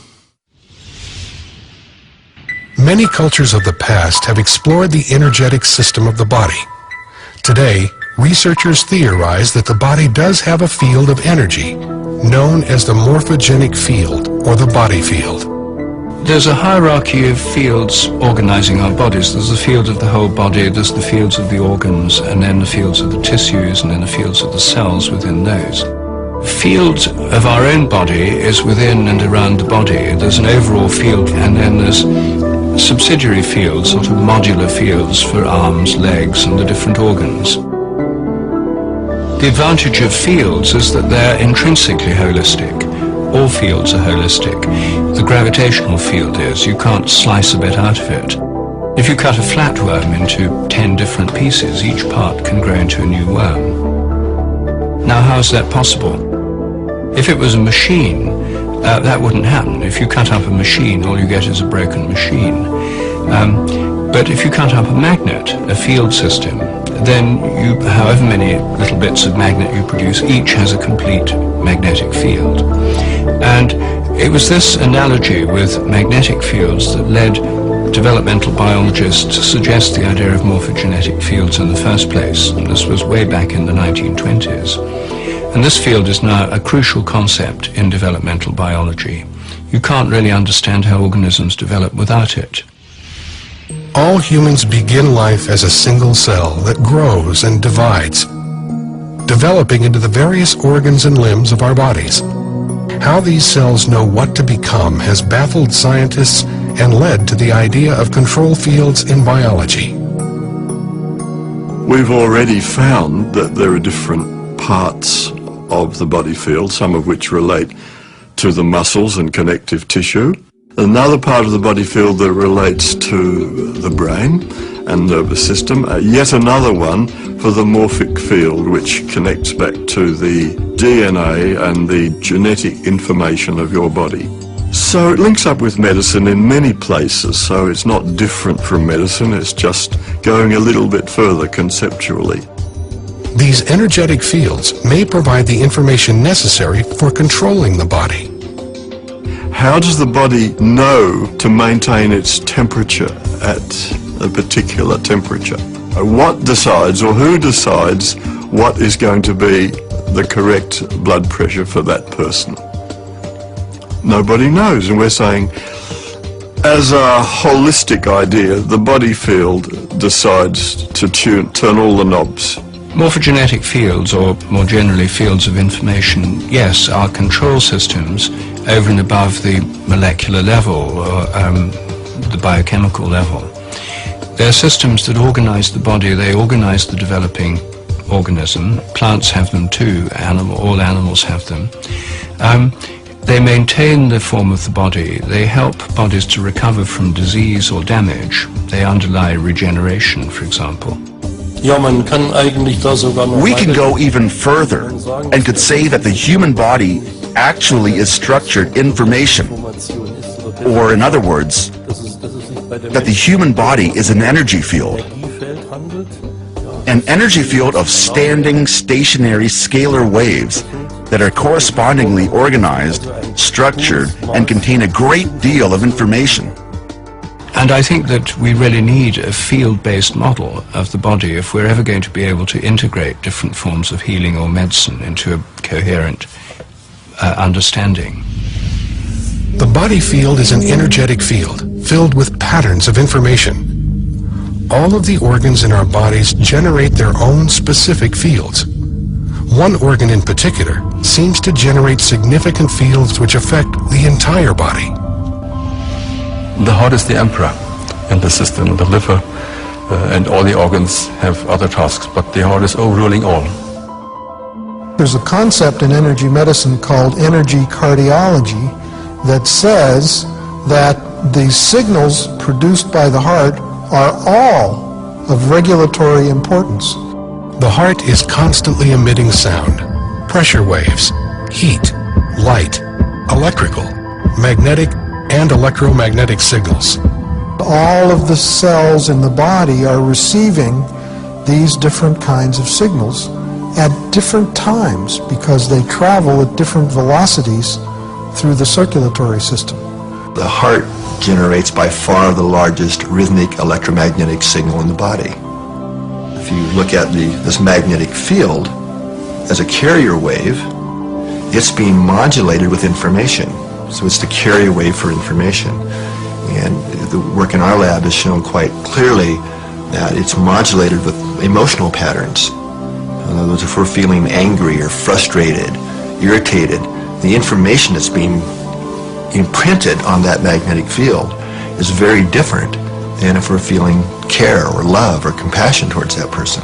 Many cultures of the past have explored the energetic system of the body. Today, researchers theorize that the body does have a field of energy, known as the morphogenic field, or the body field. There's a hierarchy of fields organizing our bodies. There's the field of the whole body, there's the fields of the organs, and then the fields of the tissues, and then the fields of the cells within those. The field of our own body is within and around the body. There's an overall field, and then there's subsidiary fields, sort of modular fields for arms, legs, and the different organs. The advantage of fields is that they're intrinsically holistic. All fields are holistic. The gravitational field is. You can't slice a bit out of it. If you cut a flatworm into 10 different pieces, each part can grow into a new worm. Now, how is that possible? If it was a machine, that wouldn't happen. If you cut up a machine, all you get is a broken machine. But if you cut up a magnet, a field system, then however many little bits of magnet you produce, each has a complete magnetic field. And it was this analogy with magnetic fields that led developmental biologists to suggest the idea of morphogenetic fields in the first place. And this was way back in the 1920s. And this field is now a crucial concept in developmental biology. You can't really understand how organisms develop without it. All humans begin life as a single cell that grows and divides, developing into the various organs and limbs of our bodies. How these cells know what to become has baffled scientists and led to the idea of control fields in biology. We've already found that there are different parts of the body field, some of which relate to the muscles and connective tissue. Another part of the body field that relates to the brain, and nervous system, yet another one for the morphic field, which connects back to the DNA and the genetic information of your body. So it links up with medicine in many places, so it's not different from medicine, it's just going a little bit further conceptually. These energetic fields may provide the information necessary for controlling the body. How does the body know to maintain its temperature at a particular temperature? What decides, or who decides, what is going to be the correct blood pressure for that person? Nobody knows, and we're saying, as a holistic idea, the body field decides to turn all the knobs. Morphogenetic fields, or more generally fields of information, yes, are control systems over and above the molecular level or the biochemical level. They're systems that organize the body, they organize the developing organism. Plants have them too, all animals have them. They maintain the form of the body, they help bodies to recover from disease or damage, they underlie regeneration, for example. We can go even further and could say that the human body actually is structured information. Or in other words, that the human body is an energy field. An energy field of standing, stationary, scalar waves that are correspondingly organized, structured, and contain a great deal of information. And I think that we really need a field-based model of the body if we're ever going to be able to integrate different forms of healing or medicine into a coherent understanding. The body field is an energetic field filled with patterns of information. All of the organs in our bodies generate their own specific fields. One organ in particular seems to generate significant fields which affect the entire body. The heart is the emperor in the system, the liver and all the organs have other tasks, but the heart is overruling all. There's a concept in energy medicine called energy cardiology that says that the signals produced by the heart are all of regulatory importance. The heart is constantly emitting sound, pressure waves, heat, light, electrical, magnetic, and electromagnetic signals. All of the cells in the body are receiving these different kinds of signals at different times because they travel at different velocities through the circulatory system. The heart generates by far the largest rhythmic electromagnetic signal in the body. If you look at this magnetic field as a carrier wave, it's being modulated with information. So it's the carrier wave for information. And the work in our lab has shown quite clearly that it's modulated with emotional patterns. In other words, if we're feeling angry or frustrated, irritated, the information that's being imprinted on that magnetic field is very different than if we're feeling care or love or compassion towards that person.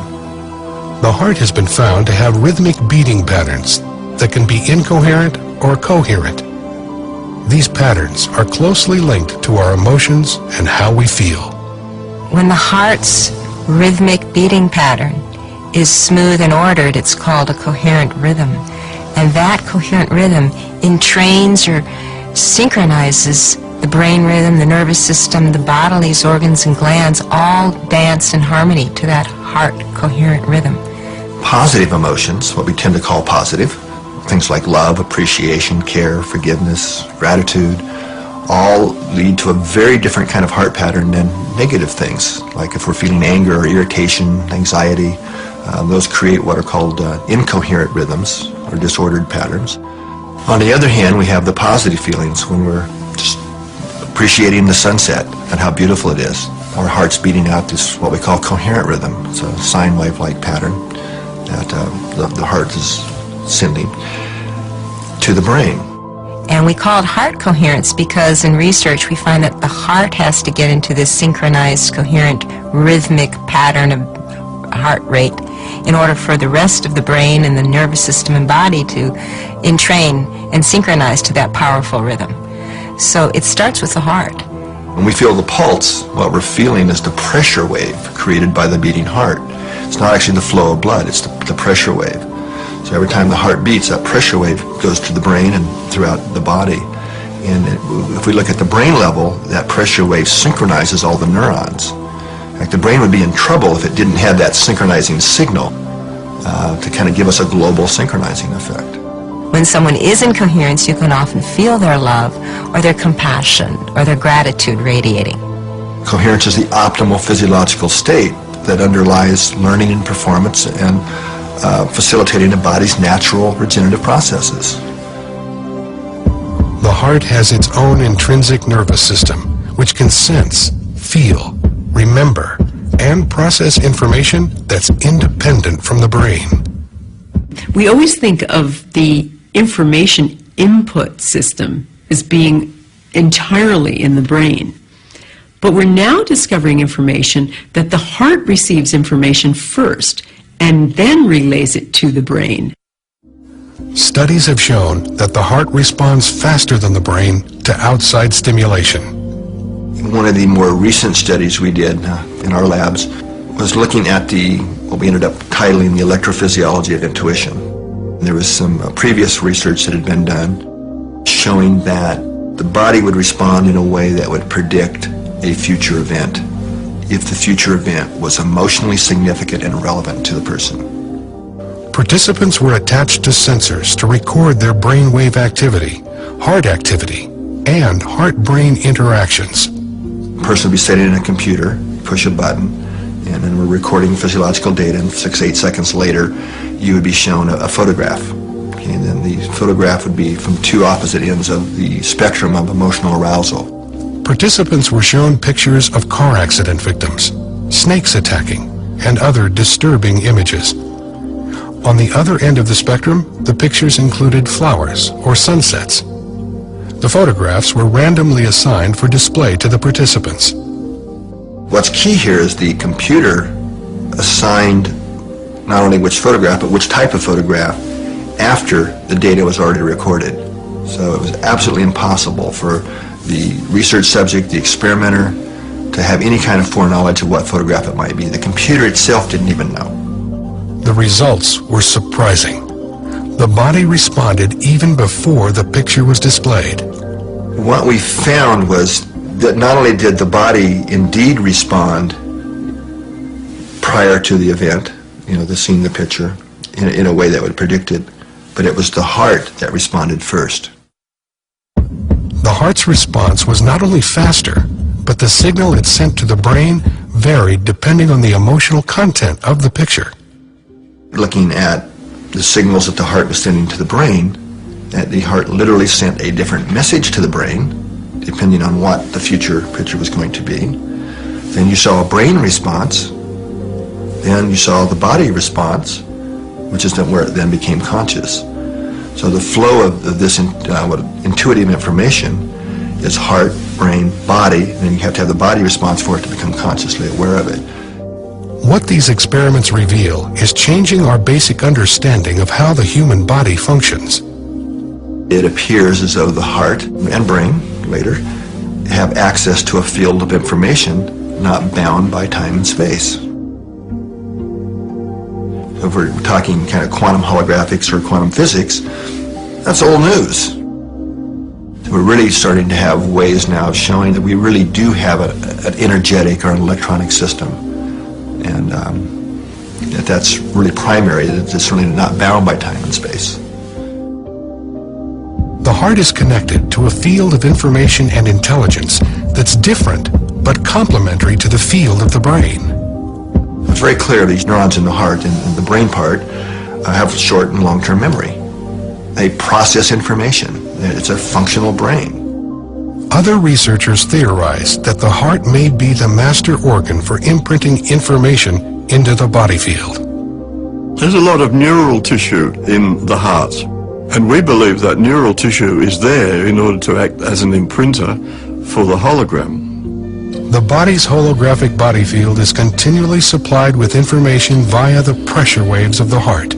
The heart has been found to have rhythmic beating patterns that can be incoherent or coherent. These patterns are closely linked to our emotions and how we feel. When the heart's rhythmic beating pattern is smooth and ordered, it's called a coherent rhythm. And that coherent rhythm entrains or synchronizes the brain rhythm, the nervous system, the bodily organs and glands, all dance in harmony to that heart coherent rhythm. Positive emotions, what we tend to call positive, things like love, appreciation, care, forgiveness, gratitude, all lead to a very different kind of heart pattern than negative things, like if we're feeling anger or irritation, anxiety. Those create what are called incoherent rhythms or disordered patterns. On the other hand, we have the positive feelings when we're just appreciating the sunset and how beautiful it is. Our heart's beating out this what we call coherent rhythm. It's a sine wave-like pattern that the heart is sending to the brain. And we call it heart coherence because in research we find that the heart has to get into this synchronized, coherent, rhythmic pattern of heart rate in order for the rest of the brain and the nervous system and body to entrain and synchronize to that powerful rhythm. So it starts with the heart. When we feel the pulse, what we're feeling is the pressure wave created by the beating heart. It's not actually the flow of blood, it's the pressure wave. So every time the heart beats, that pressure wave goes to the brain and throughout the body. And if we look at the brain level, that pressure wave synchronizes all the neurons. In fact, the brain would be in trouble if it didn't have that synchronizing signal to kind of give us a global synchronizing effect. When someone is in coherence, you can often feel their love or their compassion or their gratitude radiating. Coherence is the optimal physiological state that underlies learning and performance and facilitating the body's natural regenerative processes. The heart has its own intrinsic nervous system, which can sense, feel, remember, and process information that's independent from the brain. We always think of the information input system as being entirely in the brain. But we're now discovering information that the heart receives information first and then relays it to the brain. Studies have shown that the heart responds faster than the brain to outside stimulation. One of the more recent studies we did in our labs was looking at what we ended up titling the electrophysiology of intuition. There was some previous research that had been done showing that the body would respond in a way that would predict a future event if the future event was emotionally significant and relevant to the person. Participants were attached to sensors to record their brainwave activity, heart activity, and heart-brain interactions. The person would be sitting in a computer, push a button, and then we're recording physiological data, and 6-8 seconds later you would be shown a photograph. Okay, and then the photograph would be from two opposite ends of the spectrum of emotional arousal. Participants were shown pictures of car accident victims, snakes attacking, and other disturbing images. On the other end of the spectrum, the pictures included flowers or sunsets. The photographs were randomly assigned for display to the participants. What's key here is the computer assigned not only which photograph, but which type of photograph after the data was already recorded. So it was absolutely impossible for the research subject, the experimenter, to have any kind of foreknowledge of what photograph it might be. The computer itself didn't even know. The results were surprising. The body responded even before the picture was displayed. What we found was that not only did the body indeed respond prior to the event, the seeing the picture, in a way that would predict it, but it was the heart that responded first. The heart's response was not only faster, but the signal it sent to the brain varied depending on the emotional content of the picture. Looking at the signals that the heart was sending to the brain, that the heart literally sent a different message to the brain, depending on what the future picture was going to be. Then you saw a brain response, then you saw the body response, which is where it then became conscious. So the flow of this intuitive information is heart, brain, body, and then you have to have the body response for it to become consciously aware of it. What these experiments reveal is changing our basic understanding of how the human body functions. It appears as though the heart and brain, later, have access to a field of information not bound by time and space. If we're talking kind of quantum holographics or quantum physics, that's old news. So we're really starting to have ways now of showing that we really do have an energetic or an electronic system. And that's really primary, that it's really not bound by time and space. The heart is connected to a field of information and intelligence that's different but complementary to the field of the brain. It's very clear these neurons in the heart and the brain part have short and long-term memory. They process information. It's a functional brain. Other researchers theorize that the heart may be the master organ for imprinting information into the body field. There's a lot of neural tissue in the heart, and we believe that neural tissue is there in order to act as an imprinter for the hologram. The body's holographic body field is continually supplied with information via the pressure waves of the heart.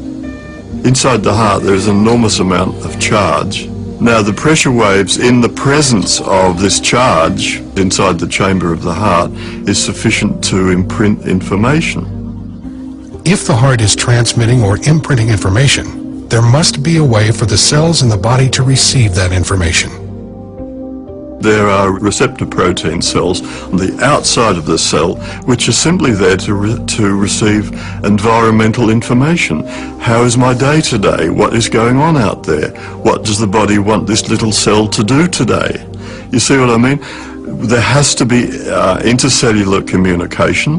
Inside the heart there is an enormous amount of charge. Now the pressure waves in the presence of this charge inside the chamber of the heart is sufficient to imprint information. If the heart is transmitting or imprinting information, there must be a way for the cells in the body to receive that information. There are receptor protein cells on the outside of the cell which are simply there to receive environmental information. How is my day today? What is going on out there? What does the body want this little cell to do today? You see what I mean? There has to be intercellular communication,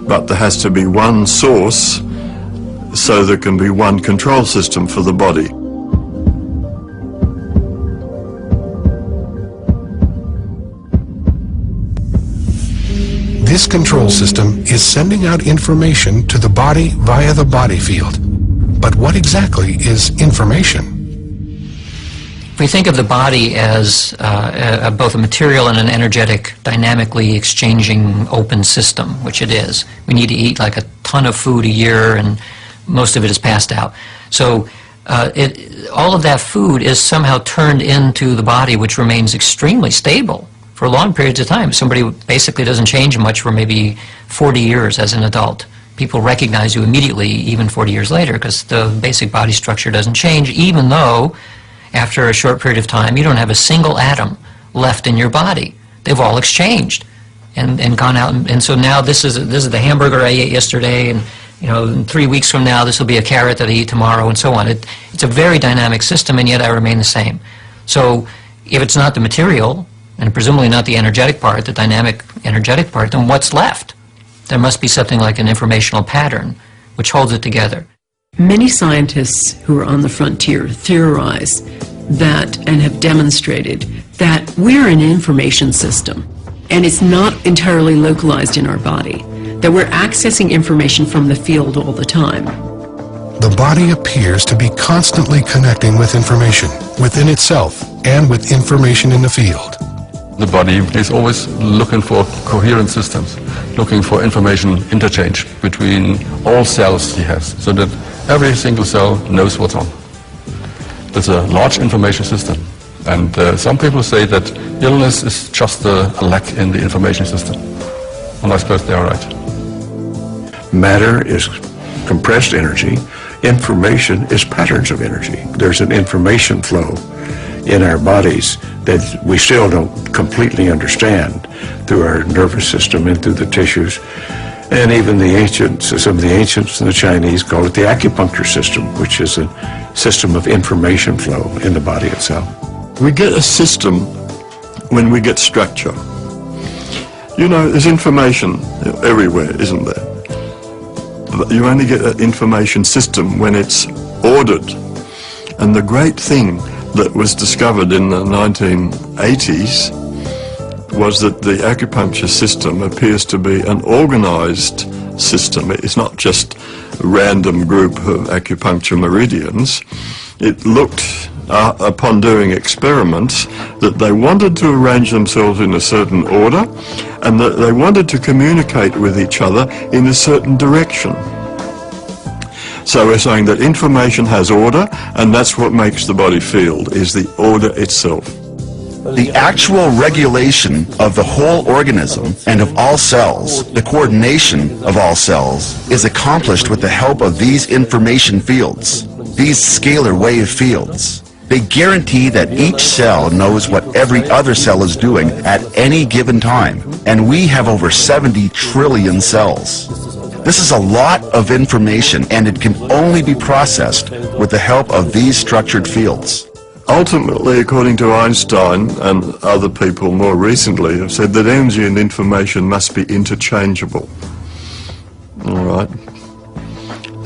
but there has to be one source so there can be one control system for the body. This control system is sending out information to the body via the body field. But what exactly is information? If we think of the body as both a material and an energetic, dynamically exchanging open system, which it is, we need to eat like a ton of food a year and most of it is passed out. So all of that food is somehow turned into the body, which remains extremely stable for long periods of time. Somebody basically doesn't change much for maybe 40 years as an adult. People recognize you immediately, even 40 years later, because the basic body structure doesn't change, even though after a short period of time you don't have a single atom left in your body. They've all exchanged and gone out, and so now this is the hamburger I ate yesterday, and in 3 weeks from now this will be a carrot that I eat tomorrow, and so on. It's a very dynamic system, and yet I remain the same. So if it's not the material, and presumably not the energetic part, the dynamic energetic part, then what's left? There must be something like an informational pattern which holds it together. Many scientists who are on the frontier theorize that and have demonstrated that we're an information system and it's not entirely localized in our body, that we're accessing information from the field all the time. The body appears to be constantly connecting with information within itself and with information in the field. The body is always looking for coherent systems, looking for information interchange between all cells he has, so that every single cell knows what's on. It's a large information system, and some people say that illness is just a lack in the information system, and I suppose they are right. Matter is compressed energy. Information is patterns of energy. There's an information flow in our bodies that we still don't completely understand through our nervous system and through the tissues. And even the ancients, some of the ancients and the Chinese call it the acupuncture system, which is a system of information flow in the body itself. We get a system when we get structure. There's information everywhere, isn't there? But you only get an information system when it's ordered. And the great thing that was discovered in the 1980s was that the acupuncture system appears to be an organized system. It's not just a random group of acupuncture meridians. It looked, upon doing experiments, that they wanted to arrange themselves in a certain order and that they wanted to communicate with each other in a certain direction. So we're saying that information has order, and that's what makes the body feel, is the order itself. The actual regulation of the whole organism and of all cells, the coordination of all cells, is accomplished with the help of these information fields, these scalar wave fields. They guarantee that each cell knows what every other cell is doing at any given time, and we have over 70 trillion cells. This is a lot of information, and it can only be processed with the help of these structured fields. Ultimately, according to Einstein and other people more recently, have said that energy and information must be interchangeable. All right.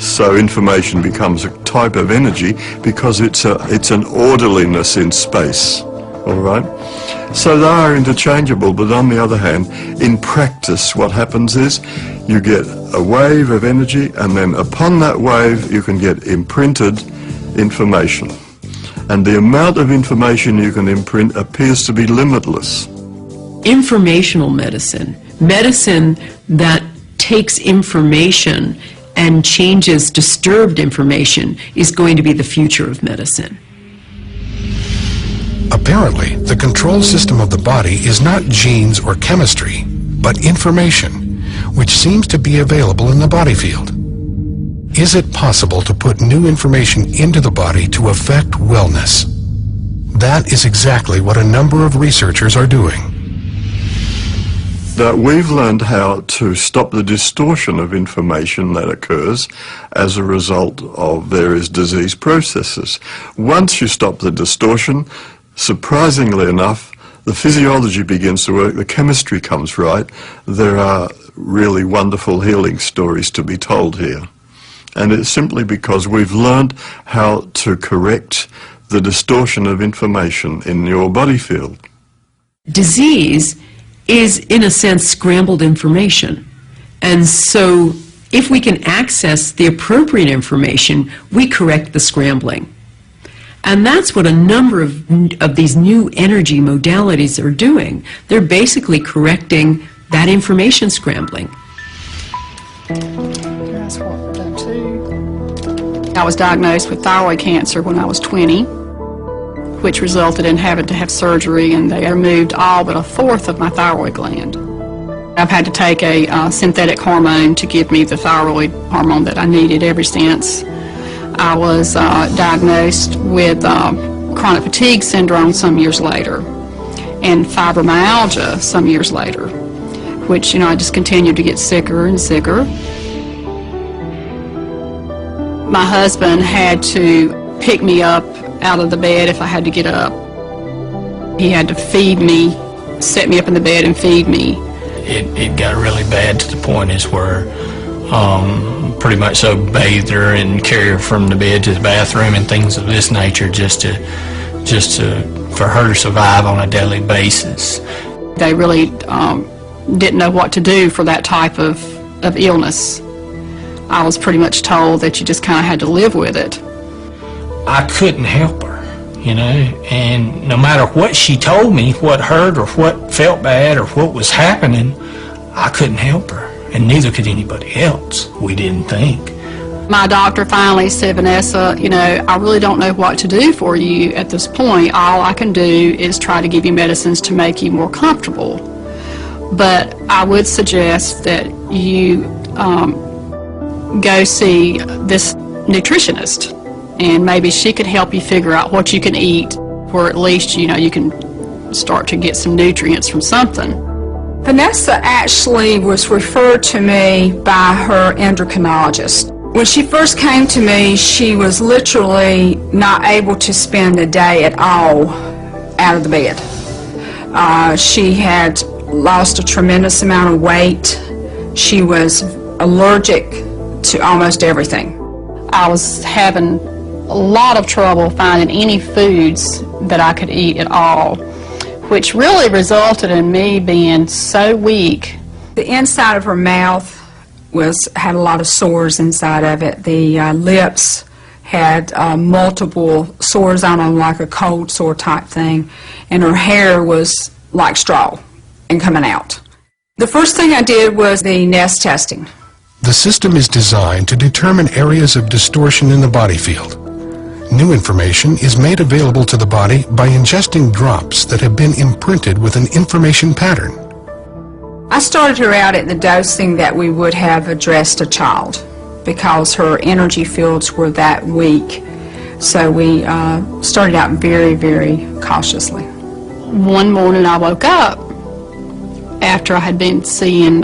So information becomes a type of energy because it's an orderliness in space. All right. So they are interchangeable, but on the other hand, in practice, what happens is you get a wave of energy, and then upon that wave you can get imprinted information. And the amount of information you can imprint appears to be limitless. Informational medicine, medicine that takes information and changes disturbed information, is going to be the future of medicine. Apparently, the control system of the body is not genes or chemistry, but information, which seems to be available in the body field. Is it possible to put new information into the body to affect wellness? That is exactly what a number of researchers are doing. That we've learned how to stop the distortion of information that occurs as a result of various disease processes. Once you stop the distortion, surprisingly enough, the physiology begins to work, the chemistry comes right. There are really wonderful healing stories to be told here. And it's simply because we've learned how to correct the distortion of information in your body field. Disease is, in a sense, scrambled information. And so if we can access the appropriate information, we correct the scrambling. And that's what a number of these new energy modalities are doing. They're basically correcting that information scrambling. I was diagnosed with thyroid cancer when I was 20, which resulted in having to have surgery, and they removed all but a fourth of my thyroid gland. I've had to take a synthetic hormone to give me the thyroid hormone that I needed ever since. I was diagnosed with chronic fatigue syndrome some years later, and fibromyalgia some years later, which, I just continued to get sicker and sicker. My husband had to pick me up out of the bed if I had to get up. He had to feed me, set me up in the bed and feed me. It got really bad to the point is where pretty much so bathed her and carried her from the bed to the bathroom and things of this nature just to for her to survive on a daily basis. They really didn't know what to do for that type of illness. I was pretty much told that you just kind of had to live with it. I couldn't help her, and no matter what she told me, what hurt or what felt bad or what was happening, I couldn't help her, and neither could anybody else, we didn't think. My doctor finally said, Vanessa, I really don't know what to do for you at this point. All I can do is try to give you medicines to make you more comfortable. But I would suggest that you go see this nutritionist, and maybe she could help you figure out what you can eat, or at least, you can start to get some nutrients from something. Vanessa actually was referred to me by her endocrinologist. When she first came to me, she was literally not able to spend a day at all out of the bed. She had lost a tremendous amount of weight. She was allergic to almost everything. I was having a lot of trouble finding any foods that I could eat at all, which really resulted in me being so weak. The inside of her mouth had a lot of sores inside of it. The lips had multiple sores on them, like a cold sore type thing, and her hair was like straw and coming out. The first thing I did was the nest testing. The system is designed to determine areas of distortion in the body field. New information is made available to the body by ingesting drops that have been imprinted with an information pattern. I started her out at the dosing that we would have addressed a child because her energy fields were that weak. So we started out very, very cautiously. One morning I woke up after I had been seeing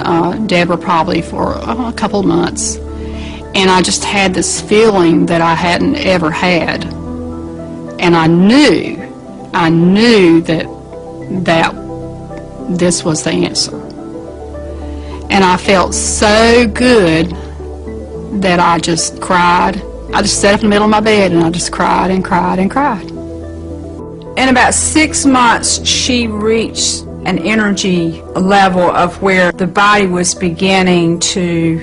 Deborah probably for a couple of months, and I just had this feeling that I hadn't ever had, and I knew that this was the answer, and I felt so good that I just cried. I just sat up in the middle of my bed and I just cried and cried and cried. In about 6 months, she reached an energy level of where the body was beginning to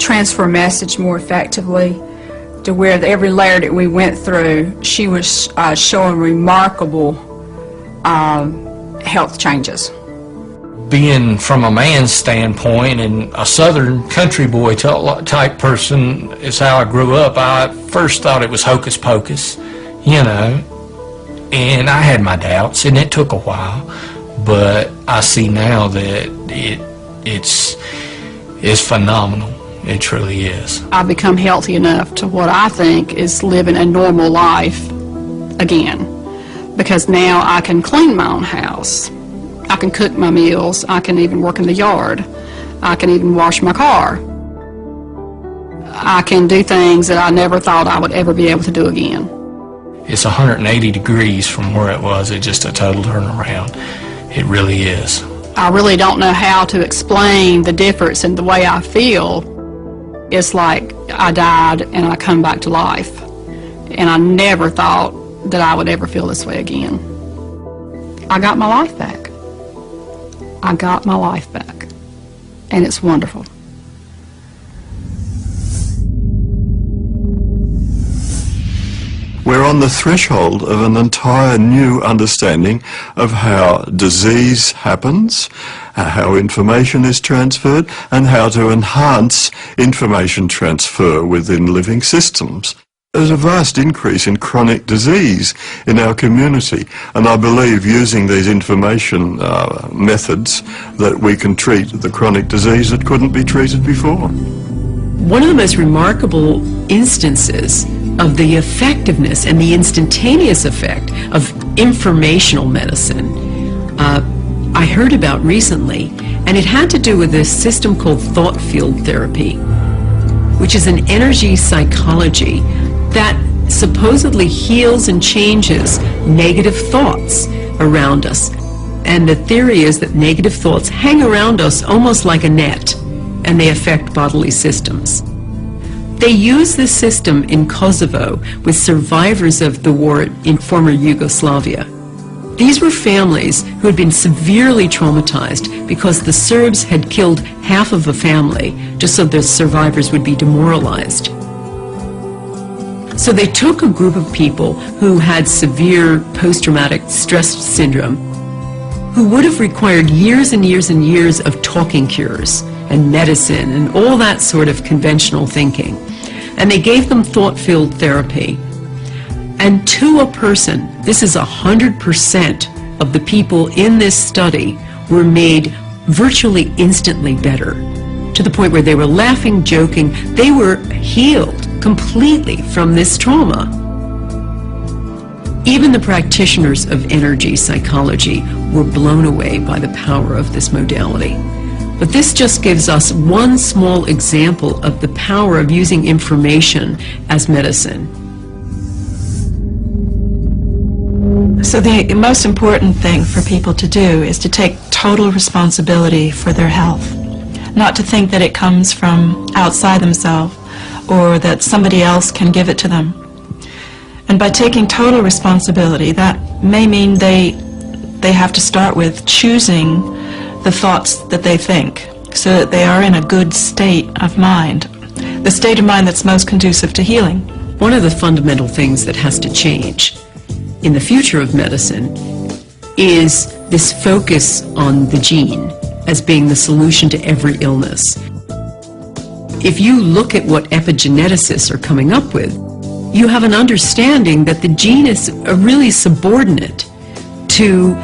transfer message more effectively, to where every layer that we went through, she was showing remarkable health changes. Being from a man's standpoint and a southern country boy type person is how I grew up, I first thought it was hocus pocus, And I had my doubts, and it took a while, but I see now that it's phenomenal. It truly is. I've become healthy enough to what I think is living a normal life again, because now I can clean my own house. I can cook my meals. I can even work in the yard. I can even wash my car. I can do things that I never thought I would ever be able to do again. It's 180 degrees from where it was. It's just a total turnaround. It really is. I really don't know how to explain the difference in the way I feel. It's like I died and I come back to life. And I never thought that I would ever feel this way again. I got my life back. I got my life back. And it's wonderful. We're on the threshold of an entire new understanding of how disease happens, how information is transferred, and how to enhance information transfer within living systems. There's a vast increase in chronic disease in our community, and I believe using these information methods that we can treat the chronic disease that couldn't be treated before. One of the most remarkable instances of the effectiveness and the instantaneous effect of informational medicine I heard about recently, and it had to do with this system called thought field therapy, which is an energy psychology that supposedly heals and changes negative thoughts around us. And the theory is that negative thoughts hang around us almost like a net, and they affect bodily systems. They use this system in Kosovo with survivors of the war in former Yugoslavia. These were families who had been severely traumatized because the Serbs had killed half of a family just so the survivors would be demoralized. So they took a group of people who had severe post-traumatic stress syndrome, who would have required years and years and years of talking cures and medicine and all that sort of conventional thinking. And they gave them thought-field therapy. And to a person, this is 100% of the people in this study were made virtually instantly better, to the point where they were laughing, joking. They were healed completely from this trauma. Even the practitioners of energy psychology were blown away by the power of this modality. But this just gives us one small example of the power of using information as medicine. So the most important thing for people to do is to take total responsibility for their health. Not to think that it comes from outside themselves or that somebody else can give it to them. And by taking total responsibility, that may mean they have to start with choosing the thoughts that they think, so that they are in a good state of mind, the state of mind that's most conducive to healing. One of the fundamental things that has to change in the future of medicine is this focus on the gene as being the solution to every illness. If you look at what epigeneticists are coming up with, you have an understanding that the gene is really subordinate to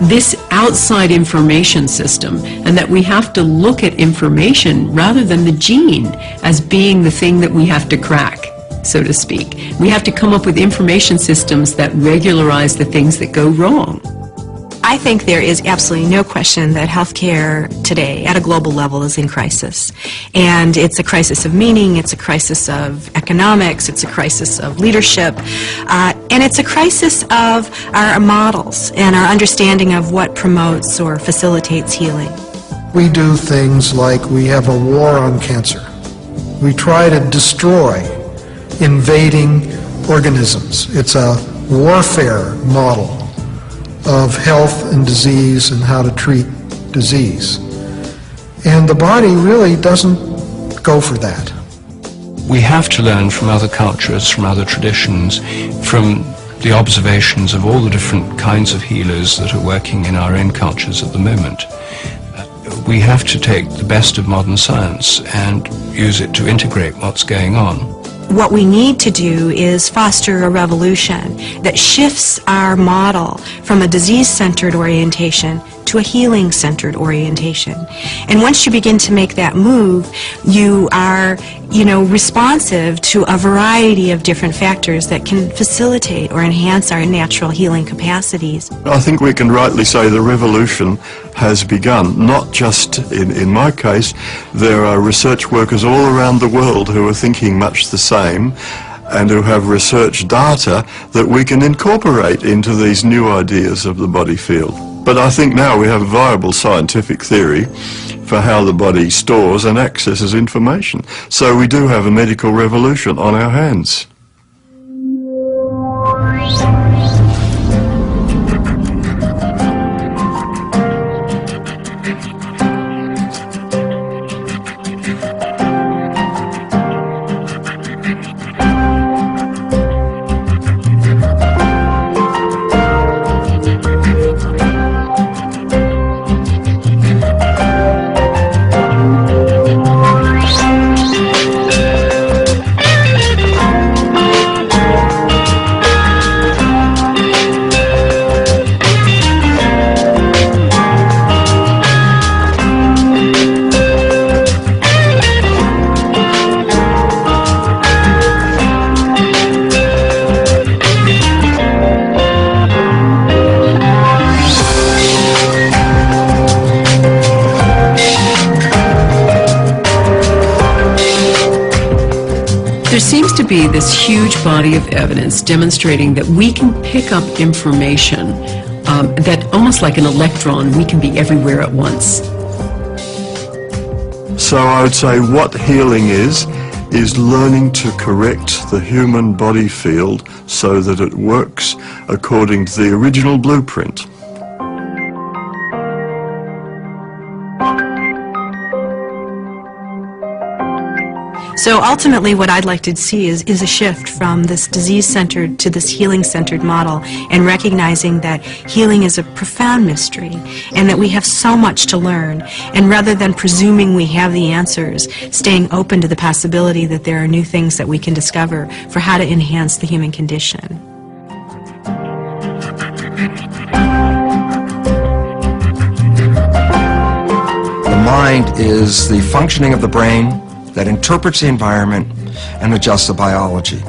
this outside information system, and that we have to look at information rather than the gene as being the thing that we have to crack, so to speak. We have to come up with information systems that regularize the things that go wrong. I think there is absolutely no question that healthcare today at a global level is in crisis. And it's a crisis of meaning, it's a crisis of economics, it's a crisis of leadership, and it's a crisis of our models and our understanding of what promotes or facilitates healing. We do things like we have a war on cancer. We try to destroy invading organisms. It's a warfare model of health and disease and how to treat disease. And the body really doesn't go for that. We have to learn from other cultures, from other traditions, from the observations of all the different kinds of healers that are working in our own cultures at the moment. We have to take the best of modern science and use it to integrate what's going on. what we need to do is foster a revolution that shifts our model from a disease-centered orientation to a healing-centered orientation. And once you begin to make that move, you are, responsive to a variety of different factors that can facilitate or enhance our natural healing capacities. I think we can rightly say the revolution has begun. Not just in my case, there are research workers all around the world who are thinking much the same and who have research data that we can incorporate into these new ideas of the body field. But I think now we have a viable scientific theory for how the body stores and accesses information. So we do have a medical revolution on our hands. There seems to be this huge body of evidence demonstrating that we can pick up information that almost like an electron, we can be everywhere at once. So I would say what healing is learning to correct the human body field so that it works according to the original blueprint. So ultimately what I'd like to see is a shift from this disease-centered to this healing-centered model, and recognizing that healing is a profound mystery and that we have so much to learn, and rather than presuming we have the answers, staying open to the possibility that there are new things that we can discover for how to enhance the human condition. The mind is the functioning of the brain that interprets the environment and adjusts the biology.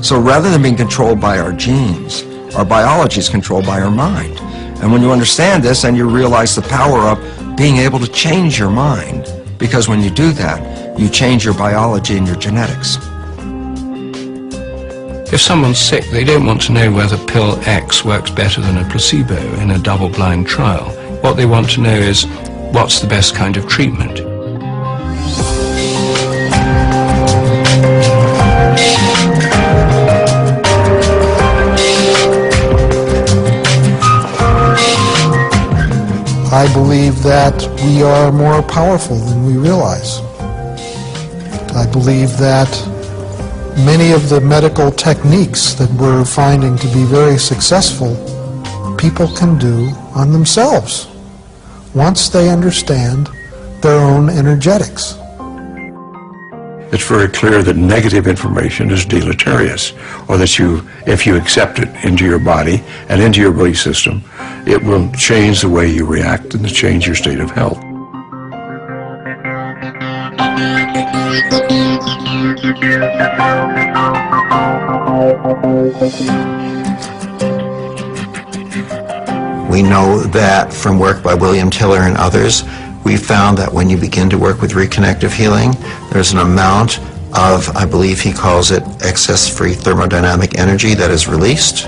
So rather than being controlled by our genes, our biology is controlled by our mind. And when you understand this, then you realize the power of being able to change your mind, because when you do that, you change your biology and your genetics. If someone's sick, they don't want to know whether pill X works better than a placebo in a double-blind trial. What they want to know is, what's the best kind of treatment? I believe that we are more powerful than we realize. I believe that many of the medical techniques that we're finding to be very successful, people can do on themselves once they understand their own energetics. It's very clear that negative information is deleterious, or that if you accept it into your body and into your belief system, it will change the way you react and change your state of health. We know that from work by William Tiller and others, we found that when you begin to work with reconnective healing, there's an amount of, I believe he calls it, excess free thermodynamic energy that is released.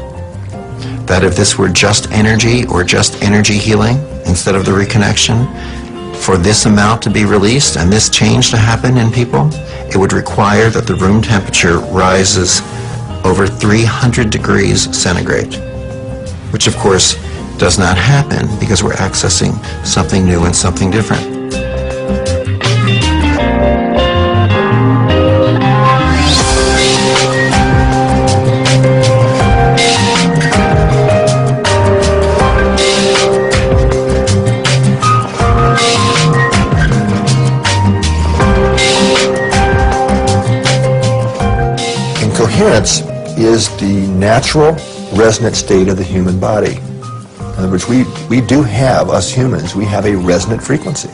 That if this were just energy or just energy healing instead of the reconnection, for this amount to be released and this change to happen in people, it would require that the room temperature rises over 300 degrees centigrade, which of course does not happen because we're accessing something new and something different. Coherence is the natural resonant state of the human body. In other words, we do have, us humans, we have a resonant frequency.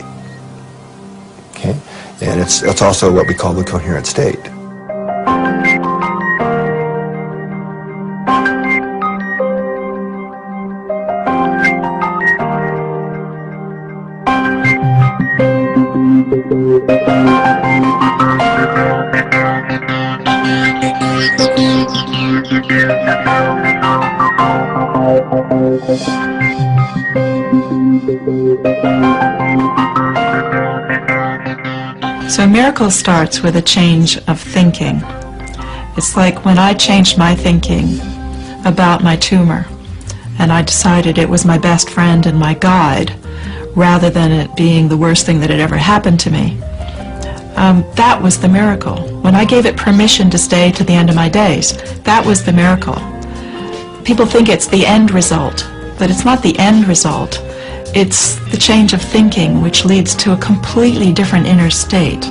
Okay? And it's also what we call the coherent state. So a miracle starts with a change of thinking. It's like when I changed my thinking about my tumor, and I decided it was my best friend and my guide, rather than it being the worst thing that had ever happened to me. That was the miracle. When I gave it permission to stay to the end of my days, that was the miracle. People think it's the end result, but it's not the end result. It's the change of thinking which leads to a completely different inner state.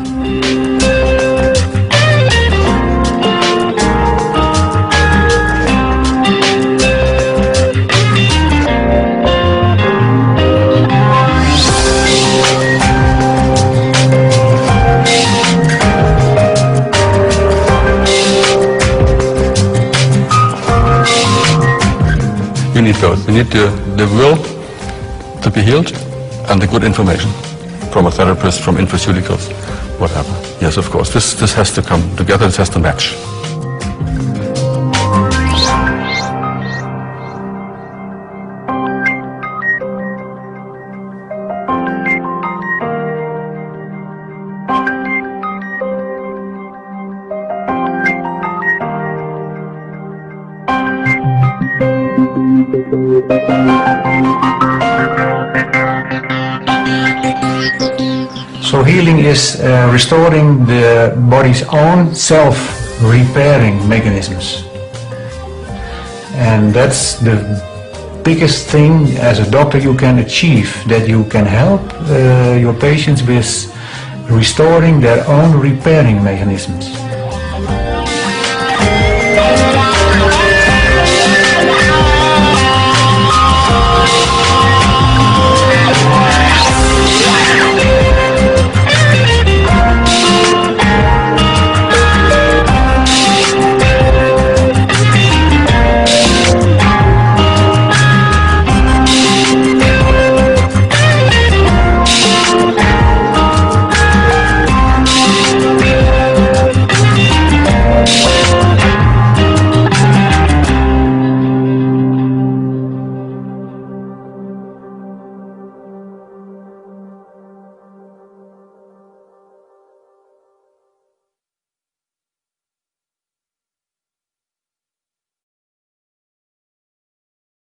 You need both. You need the will to be healed and the good information from a therapist, from infoceuticals, whatever. Yes, of course. This has to come together. This has to match. So healing is restoring the body's own self-repairing mechanisms. And that's the biggest thing as a doctor you can achieve, that you can help your patients with restoring their own repairing mechanisms.